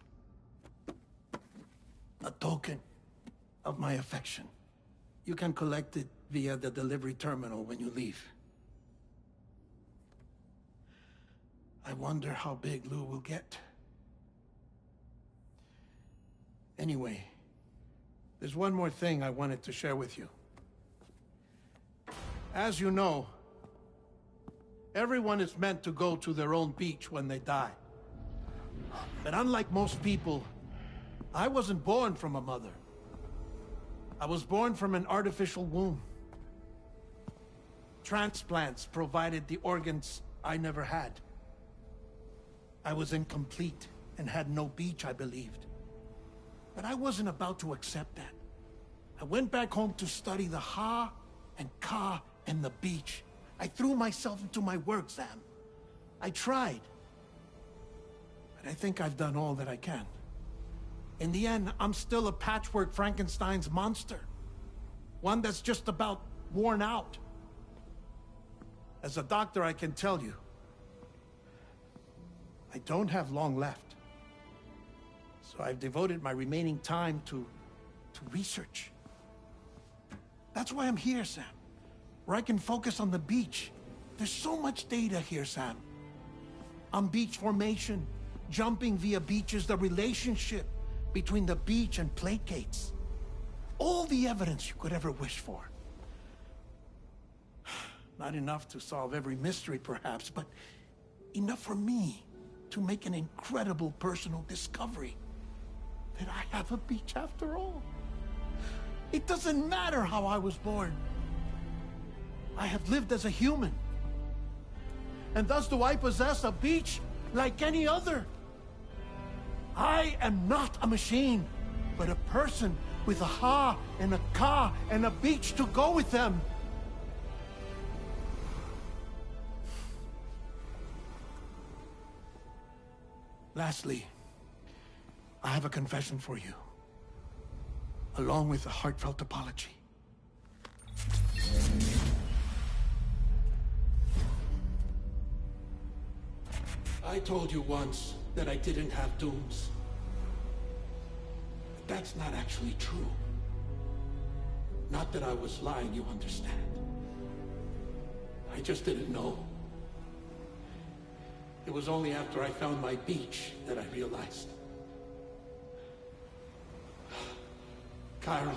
A token of my affection. You can collect it via the delivery terminal when you leave. I wonder how big Lou will get. Anyway, there's one more thing I wanted to share with you. As you know, everyone is meant to go to their own beach when they die. But unlike most people, I wasn't born from a mother. I was born from an artificial womb. Transplants provided the organs I never had. I was incomplete and had no beach, I believed. But I wasn't about to accept that. I went back home to study the Ha and Ka and the beach. I threw myself into my work, Sam. I tried. But I think I've done all that I can. In the end, I'm still a patchwork Frankenstein's monster. One that's just about worn out. As a doctor, I can tell you, I don't have long left. So I've devoted my remaining time to research. That's why I'm here, Sam. Where I can focus on the beach. There's so much data here, Sam. On beach formation, jumping via beaches, the relationship between the beach and plate gates. All the evidence you could ever wish for. Not enough to solve every mystery, perhaps, but enough for me to make an incredible personal discovery. That I have a beach after all. It doesn't matter how I was born. I have lived as a human. And thus do I possess a beach like any other. I am not a machine, but a person with a Ha and a Ka and a beach to go with them. Lastly, I have a confession for you, along with a heartfelt apology. I told you once that I didn't have dooms. But that's not actually true. Not that I was lying, you understand. I just didn't know. It was only after I found my beach that I realized. Chiral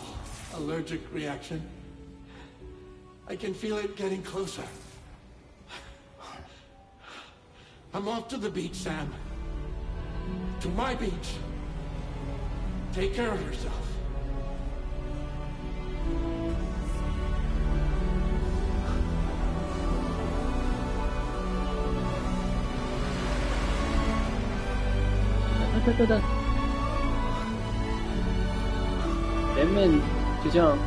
allergic reaction. I can feel it getting closer. I'm off to the beach, Sam. To my beach. Take care of yourself. 맨맨就这样。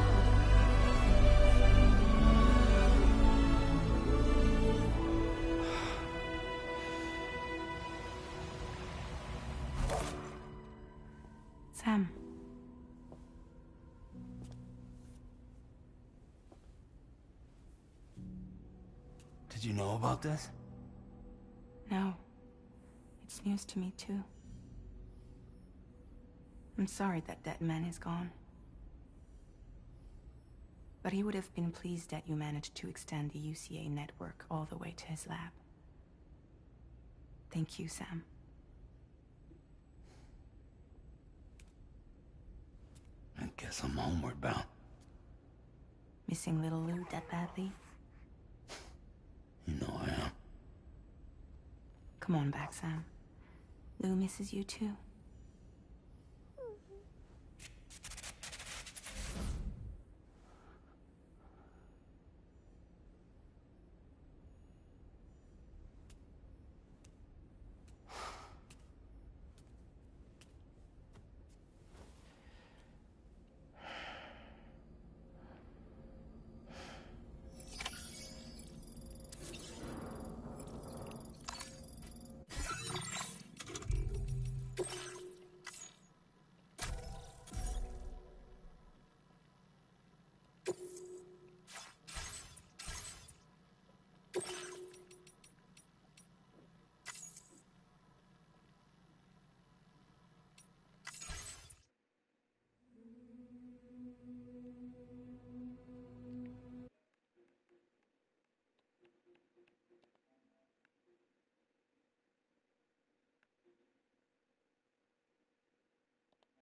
Sam. Did you know about this? No. It's news to me, too. I'm sorry that that man is gone. But he would have been pleased that you managed to extend the UCA network all the way to his lab. Thank you, Sam. I guess I'm homeward bound. Missing little Lou that badly? You know I am. Come on back, Sam. Lou misses you too.